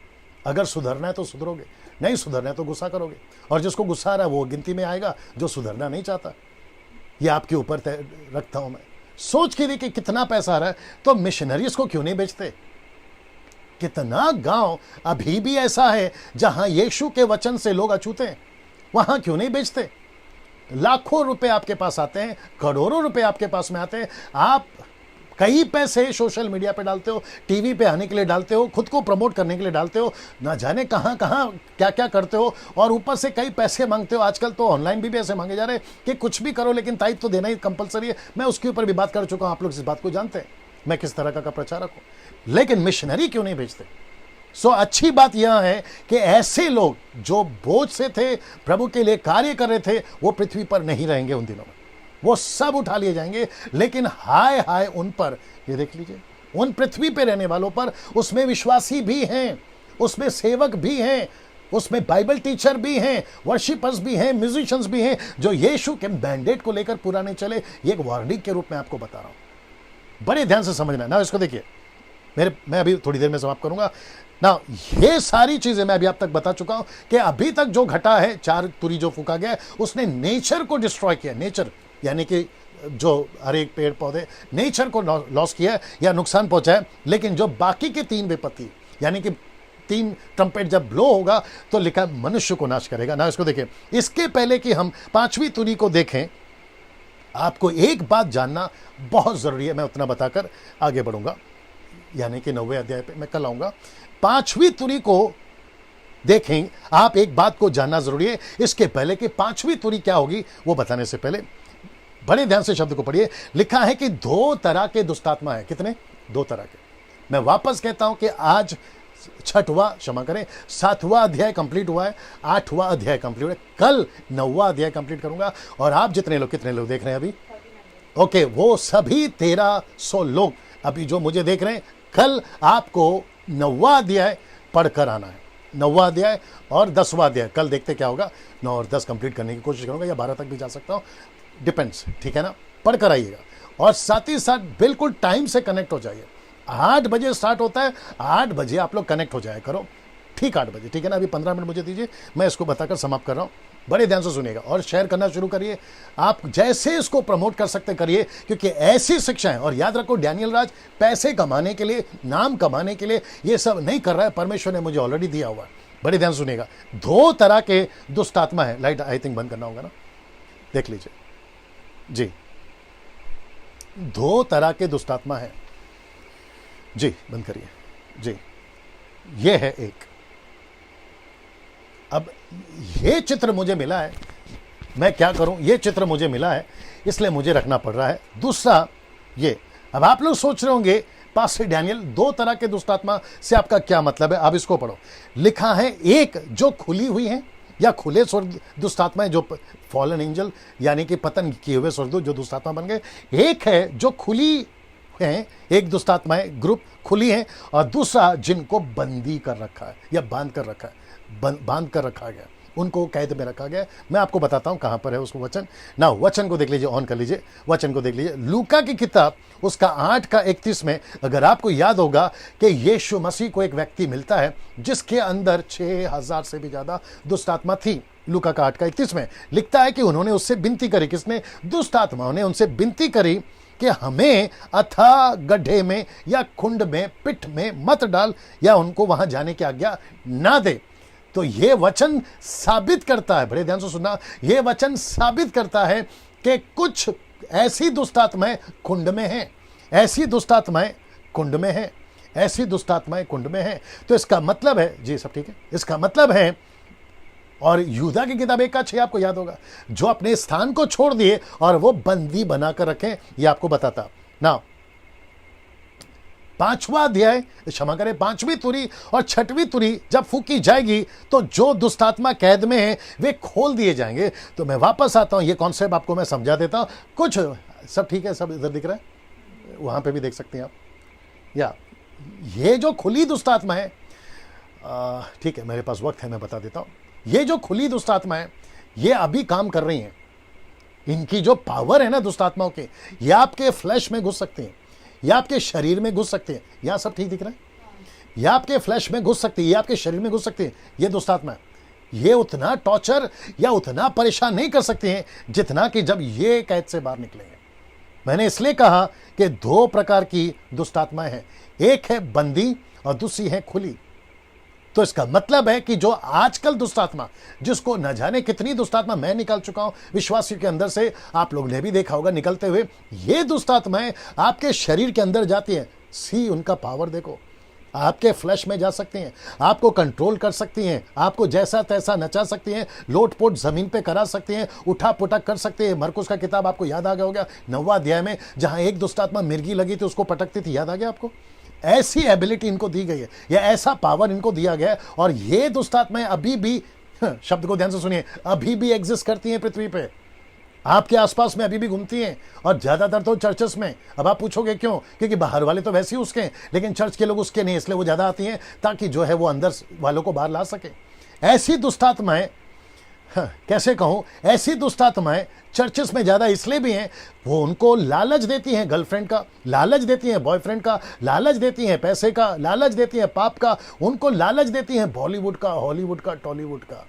अगर सुधरना है तो सुधरोगे, नहीं सुधरना है तो गुस्सा करोगे, और जिसको गुस्सा आ रहा है वो गिनती में आएगा, जो सुधरना नहीं चाहता। ये आपके ऊपर रखता हूं मैं। सोच के देखिए कितना पैसा आ रहा है, तो मिशनरीज को क्यों नहीं बेचते। कितना गांव अभी भी ऐसा है जहां यीशु के वचन से लोग अछूते हैं, वहां क्यों नहीं बेचते। लाखों रुपए आपके पास आते हैं, करोड़ों रुपए आपके पास में आते हैं, आप कई पैसे सोशल मीडिया पे डालते हो, टीवी पे आने के लिए डालते हो, खुद को प्रमोट करने के लिए डालते हो, ना जाने कहां कहां क्या क्या करते हो, और ऊपर से कई पैसे मांगते हो। आजकल तो ऑनलाइन भी ऐसे मांगे जा रहे हैं कि कुछ भी करो लेकिन ताइब तो देना ही कंपलसरी है। मैं उसके ऊपर भी बात कर चुका हूं, आप लोग इस बात को जानते हैं मैं किस तरह का प्रचारक हूं। लेकिन मिशनरी क्यों नहीं भेजते, सो अच्छी बात यह है कि ऐसे लोग जो बोझ से थे, प्रभु के लिए कार्य कर रहे थे, वो पृथ्वी पर नहीं रहेंगे उन दिनों में, वो सब उठा लिए जाएंगे। लेकिन हाय हाय उन पर, ये देख लीजिए, उन पृथ्वी पे रहने वालों पर, उसमें विश्वासी भी हैं, उसमें सेवक भी हैं, उसमें बाइबल टीचर भी हैं, वर्शिपर्स भी हैं, म्यूजिशियंस भी हैं, जो यीशु के मैंडेट को लेकर पूरा नहीं चले। ये एक वार्निंग के रूप में आपको बता रहा हूं, बड़े ध्यान से समझना ना इसको। देखिए मैं अभी थोड़ी देर में समाप्त करूंगा ना। ये सारी चीजें मैं अभी आप तक बता चुका हूं कि अभी तक जो घटा है, 4 तुरी जो फूका गया है, उसने नेचर को डिस्ट्रॉय किया। नेचर यानी कि जो हर एक पेड़ पौधे, नेचर को लॉस किया है या नुकसान पहुंचाया। लेकिन जो बाकी के 3 विपत्ति, यानी कि 3 ट्रम्पेट जब ब्लो होगा तो लिखा मनुष्य को नाश करेगा ना। इसको देखिए, इसके पहले कि हम 5वीं तुरी को देखें, आपको एक बात जानना बहुत जरूरी है। मैं उतना बताकर आगे बढ़ूंगा, यानी कि 9वें अध्याय पे मैं कल आऊंगा। 5वीं तुरी को देखें, आप एक बात को जानना जरूरी है। इसके पहले कि 5वीं तुरी क्या होगी वो बताने से पहले बड़े ध्यान से शब्द को पढ़िए। लिखा है कि 2 तरह के दुष्टात्मा है। कितने? 2 तरह के। मैं वापस कहता हूं कि आज 7वां अध्याय कंप्लीट हुआ है, 8वां अध्याय कंप्लीट हुआ है, कल 9वां अध्याय कंप्लीट करूंगा। और आप कितने लोग देख रहे हैं अभी? ओके, वो सभी 1300 लोग अभी जो मुझे देख रहे हैं, कल आपको 9वां अध्याय पढ़कर आना है। 9वां अध्याय और 10वां अध्याय कल देखते क्या होगा। 9 और 10 कंप्लीट करने की कोशिश करूंगा, या 12 तक भी जा सकता हूं, डिपेंड्स, ठीक है ना। पढ़कर आइएगा और साथ ही साथ बिल्कुल टाइम से कनेक्ट हो जाइए। 8 बजे स्टार्ट होता है, 8 बजे आप लोग कनेक्ट हो जाया करो, ठीक 8 बजे, ठीक है ना। अभी 15 मिनट मुझे दीजिए, मैं इसको बताकर समाप्त कर रहा हूं। बड़े ध्यान से सुनिएगा और शेयर करना शुरू करिए। आप जैसे इसको प्रमोट कर सकते करिए, क्योंकि ऐसी शिक्षाएं, और याद रखो डैनियल राज पैसे कमाने के लिए, नाम कमाने के लिए ये सब नहीं कर रहा है, परमेश्वर ने मुझे ऑलरेडी दिया हुआ है। बड़े ध्यान सुनिएगा। 2 तरह के दुष्ट आत्मा है। लाइट आई थिंक बंद करना होगा ना, देख लीजिए जी। 2 तरह के दुष्ट आत्मा है जी, बंद करिए जी। ये है एक। अब ये चित्र मुझे मिला है, मैं क्या करूं, ये चित्र मुझे मिला है इसलिए मुझे रखना पड़ रहा है। दूसरा ये, अब आप लोग सोच रहे होंगे पास्टर डैनियल 2 तरह के दुष्टात्मा से आपका क्या मतलब है। अब इसको पढ़ो। लिखा है एक जो खुली हुई है या खुले स्वर्ग दुष्टात्माएं, जो फॉलन एंजल यानी कि पतन किए हुए स्वर्गदूत जो दुष्टात्मा बन गए। एक है जो खुली हैं, एक दुष्टात्माएं ग्रुप खुली हैं, और दूसरा जिनको बंदी कर रखा है या बांध कर रखा है, बांध कर रखा गया, उनको कैद में रखा गया। मैं आपको बताता हूं कहां पर है उसको वचन ना। वचन को देख लीजिए, ऑन कर लीजिए, वचन को देख लीजिए। लूका की किताब उसका 8:31 में, अगर आपको याद होगा कि यीशु मसीह को एक व्यक्ति मिलता है जिसके अंदर 6000 से भी ज्यादा दुष्ट आत्मा थी। लूका का 8:31 में लिखता है कि उन्होंने उससे विनती करी। किसने? दुष्ट आत्माओं ने उनसे विनती करी कि हमें अथाह गड्ढे में या कुंड में, पिट में मत डाल, या उनको वहां जाने की आज्ञा ना दे। तो ये वचन साबित करता है, बड़े ध्यान से सुनना, ये वचन साबित करता है कि कुछ ऐसी दुष्टात्माएं कुंड में हैं, ऐसी दुष्टात्माएं कुंड में हैं, ऐसी दुष्टात्माएं कुंड में हैं। तो इसका मतलब है जी, सब ठीक है, इसका मतलब है, और यूदा की किताब 1:6 आपको याद होगा, जो अपने स्थान को छोड़ दिए और वो बंदी बनाकर रखें, ये आपको बताता ना। 5वां अध्याय, क्षमा करें, 5वीं तुरी और 6वीं तुरी जब फूकी जाएगी तो जो दुष्टात्मा कैद में है वे खोल दिए जाएंगे। तो मैं वापस आता हूं, ये कॉन्सेप्ट आपको मैं समझा देता हूं। कुछ सब ठीक है, सब इधर दिख रहा है, वहां पे भी देख सकते हैं आप। या ये जो खुली दुष्टात्मा है, ठीक है, मेरे पास वक्त है, मैं बता देता हूं। ये जो खुली दुष्टात्मा है, ये अभी काम कर रही हैं। इनकी जो पावर है ना दुष्टात्माओं के, ये आपके फ्लैश में घुस सकती हैं, या आपके शरीर में घुस सकते हैं। यहां सब ठीक दिख रहा है? या आपके फ्लैश में घुस सकती है, या आपके शरीर में घुस सकती है। ये दुष्टात्मा है, ये उतना टॉर्चर या उतना परेशान नहीं कर सकती हैं जितना कि जब ये कैद से बाहर निकलेंगे। मैंने इसलिए कहा कि 2 प्रकार की दुष्टात्माएं हैं, एक है बंदी और दूसरी है खुली। तो इसका मतलब है कि जो आजकल दुष्टात्मा, जिसको न जाने कितनी दुष्टात्मा मैं निकाल चुका हूं विश्वासियों के अंदर से, आप लोग ने भी देखा होगा निकलते हुए, ये दुष्टात्माएं आपके शरीर के अंदर जाती हैं। सी उनका पावर देखो, आपके फ्लैश में जा सकती हैं, आपको कंट्रोल कर सकती हैं, आपको जैसा तैसा नचा सकती हैं, लोटपोट जमीन पे करा सकती हैं, उठा पुटक कर सकती हैं। मरकुस का किताब आपको याद आ गया होगा 9वां अध्याय में, जहां एक दुष्टात्मा मिर्गी लगी थी, उसको पटकती थी, याद आ गया आपको? ऐसी एबिलिटी इनको दी गई है, या ऐसा पावर इनको दिया गया है, और ये दुष्ट आत्माएं अभी भी, शब्द को ध्यान से सुनिए, अभी भी एग्जिस्ट करती हैं पृथ्वी पे, आपके आसपास में अभी भी घूमती हैं, और ज्यादातर तो चर्चेस में। अब आप पूछोगे क्यों? क्योंकि बाहर वाले तो वैसे ही उसके हैं, लेकिन चर्च के लोग उसके नहीं, इसलिए वो ज्यादा आती हैं, ताकि जो है वो अंदर वालों को बाहर ला सके। ऐसी दुष्ट आत्माएं, कैसे कहूं, ऐसी दुष्ट आत्माएं चर्चेस में ज्यादा इसलिए भी हैं, वो उनको लालच देती हैं गर्लफ्रेंड का, लालच देती हैं बॉयफ्रेंड का, लालच देती हैं पैसे का, लालच देती हैं पाप का, उनको लालच देती हैं बॉलीवुड का, हॉलीवुड का, टॉलीवुड का।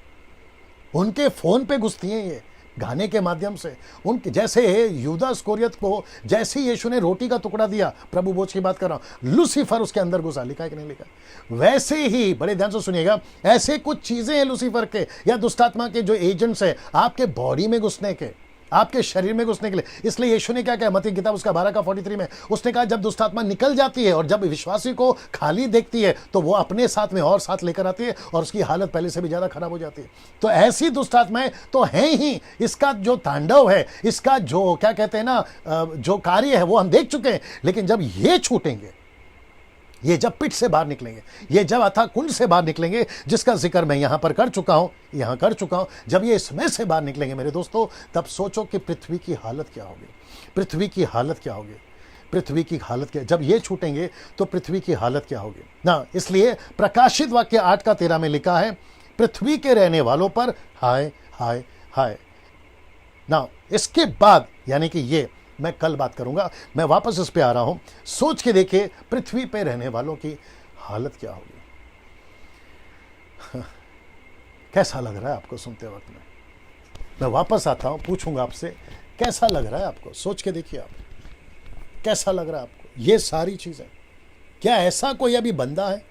उनके फोन पे घुसती हैं ये गाने के माध्यम से। उनके जैसे यूदा इस्करियोत को जैसे यीशु ने रोटी का टुकड़ा दिया, प्रभु बोझ की बात कर रहा हूं, लूसीफर उसके अंदर घुसा, लिखा है कि नहीं लिखा? वैसे ही, बड़े ध्यान से सुनिएगा, ऐसे कुछ चीजें हैं लूसीफर के या दुष्टात्मा के जो एजेंट्स हैं आपके बॉडी में घुसने के, आपके शरीर में घुसने के लिए। इसलिए यीशु ने क्या कहा मत्ती किताब उसका 12:43 में, उसने कहा जब दुष्टात्मा निकल जाती है और जब विश्वासी को खाली देखती है तो वो अपने साथ में और साथ लेकर आती है और उसकी हालत पहले से भी ज्यादा खराब हो जाती है। तो ऐसी दुष्टात्माएं तो हैं ही, इसका जो तांडव है, इसका जो क्या कहते हैं ना, जो कार्य है वो हम देख चुके हैं। लेकिन जब ये छूटेंगे, ये जब पिट से बाहर निकलेंगे, ये जब अथाह कुंड से बाहर निकलेंगे, जिसका जिक्र मैं यहां पर कर चुका हूं, जब ये इसमें से बाहर निकलेंगे मेरे दोस्तों, तब सोचो कि पृथ्वी की हालत क्या होगी, पृथ्वी की हालत क्या होगी, पृथ्वी की हालत क्या, जब ये छूटेंगे तो पृथ्वी की हालत क्या होगी ना। इसलिए प्रकाशित वाक्य 8:13 में लिखा है, पृथ्वी के रहने वालों पर हाय हाय हाय ना। इसके बाद यानी कि ये मैं कल बात करूंगा, मैं वापस इस पे आ रहा हूं। सोच के देखिए पृथ्वी पे रहने वालों की हालत क्या होगी। कैसा लग रहा है आपको सुनते वक्त में? मैं वापस आता हूं, पूछूंगा आपसे कैसा लग रहा है आपको, सोच के देखिए आप, कैसा लग रहा है आपको ये सारी चीजें। क्या ऐसा कोई अभी बंदा है?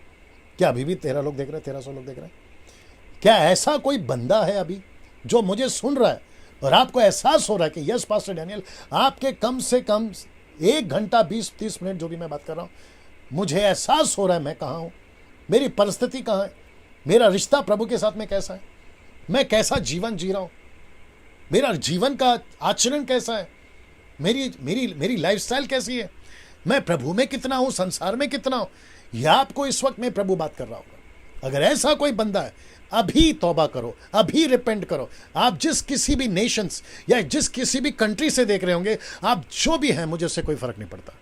क्या अभी भी 13 लोग देख रहे हैं, 1300 लोग देख रहे हैं? क्या ऐसा कोई बंदा है अभी जो मुझे सुन रहा है और आपको एहसास हो रहा है कि यस पास्टर डैनियल, आपके कम से कम 1 घंटा 20-30 मिनट जो भी मैं बात कर रहा हूं, मुझे एहसास हो रहा है मैं कहां हूं, मेरी परिस्थिति कहां है, मेरा रिश्ता प्रभु के साथ में कैसा है, मैं कैसा जीवन जी रहा हूं, मेरा जीवन का आचरण कैसा है, मेरी मेरी मेरी लाइफस्टाइल कैसी है, मैं प्रभु में कितना हूं, संसार में कितना हूं। यह आपको इस वक्त में प्रभु बात कर रहा होगा। अगर ऐसा कोई बंदा है, अभी तौबा करो, अभी रिपेंट करो। आप जिस किसी भी नेशंस या जिस किसी भी कंट्री से देख रहे होंगे, आप जो भी हैं, मुझे उससे कोई फर्क नहीं पड़ता।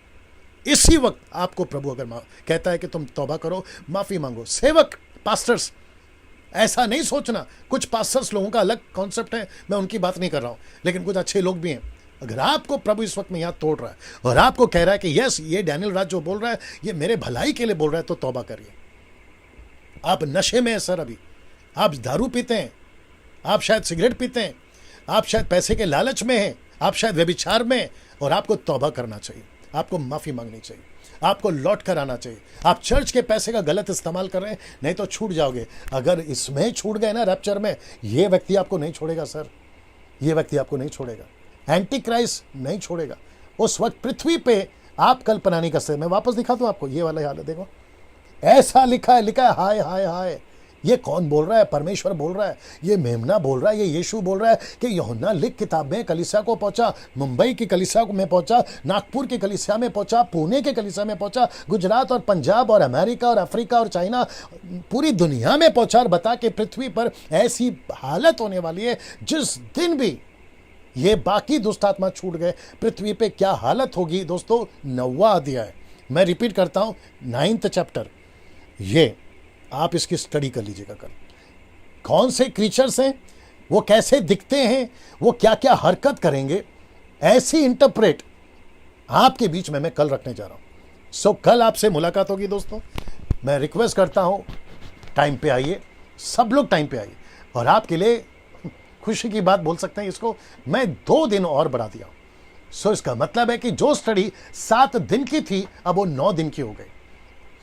इसी वक्त आपको प्रभु अगर कहता है कि तुम तौबा करो, माफी मांगो। सेवक, पास्टर्स, ऐसा नहीं सोचना। कुछ पास्टर्स लोगों का अलग कॉन्सेप्ट है, मैं उनकी बात नहीं कर रहा हूं, लेकिन कुछ अच्छे लोग भी हैं। अगर आपको प्रभु इस वक्त में यहां तोड़ रहा है और आपको कह रहा है कि यस, ये डैनियल राज जो बोल रहा है ये मेरे भलाई के लिए बोल रहा है, तो तौबा करिए। आप नशे में हैं सर, अभी आप दारू पीते हैं, आप शायद सिगरेट पीते हैं, आप शायद पैसे के लालच में हैं, आप शायद व्यभिचार में हैं, और आपको तौबा करना चाहिए, आपको माफी मांगनी चाहिए, आपको लौट कर आना चाहिए। आप चर्च के पैसे का गलत इस्तेमाल कर रहे हैं, नहीं तो छूट जाओगे। अगर इसमें छूट गए ना रैप्चर में, ये व्यक्ति आपको नहीं छोड़ेगा सर, ये व्यक्ति आपको नहीं छोड़ेगा, एंटी क्राइस्ट नहीं छोड़ेगा। उस वक्त पृथ्वी पे आप कल्पना नहीं कर सकते। मैं वापस दिखा दूं आपको, ये वाला हाल देखो, ऐसा लिखा है हाय हाय हाय। ये कौन बोल रहा है? परमेश्वर बोल रहा है, ये मेमना बोल रहा है, ये यीशु बोल रहा है कि यूहन्ना लिख किताब में कलीसिया को पहुंचा, मुंबई की कलीसिया में पहुंचा, नागपुर की कलीसिया में पहुंचा, पुणे के कलीसिया में पहुंचा, गुजरात और पंजाब और अमेरिका और अफ्रीका और चाइना, पूरी दुनिया में पहुंचा, और बता कि पृथ्वी पर ऐसी हालत होने वाली है जिस दिन भी ये बाकी दुष्टात्मा छूट गए, पृथ्वी पे क्या हालत होगी दोस्तों। 9वां अध्याय, मैं रिपीट करता हूं, 9th चैप्टर, ये आप इसकी स्टडी कर लीजिएगा कल। कौन से क्रीचर्स हैं, वो कैसे दिखते हैं, वो क्या क्या हरकत करेंगे, ऐसी इंटरप्रेट आपके बीच में मैं कल रखने जा रहा हूं। सो कल आपसे मुलाकात होगी दोस्तों। मैं रिक्वेस्ट करता हूं टाइम पे आइए, सब लोग टाइम पे आइए। और आपके लिए खुशी की बात बोल सकते हैं इसको, मैं 2 दिन और बढ़ा दिया। सो इसका मतलब है कि जो स्टडी 7 दिन की थी, अब वो 9 दिन की हो गई।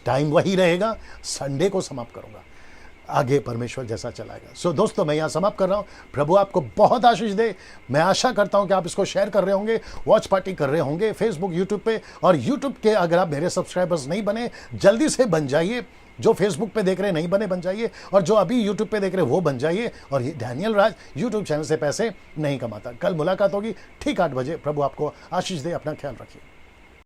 टाइम वही रहेगा, संडे को समाप्त करूंगा, आगे परमेश्वर जैसा चलाएगा। सो दोस्तों, मैं यहां समाप्त कर रहा हूं। प्रभु आपको बहुत आशीष दे। मैं आशा करता हूं कि आप इसको शेयर कर रहे होंगे, वॉच पार्टी कर रहे होंगे फेसबुक, यूट्यूब पे। और यूट्यूब के अगर आप मेरे सब्सक्राइबर्स नहीं बने, जल्दी से बन जाइए। जो फेसबुक पे देख रहे नहीं बने, बन जाइए। और जो अभी यूट्यूब पे देख रहे वो बन जाइए। और ये डैनियल राज यूट्यूब चैनल से पैसे नहीं कमाता। कल मुलाकात होगी ठीक 8 बजे। प्रभु आपको आशीष दे। अपना ख्याल रखिए।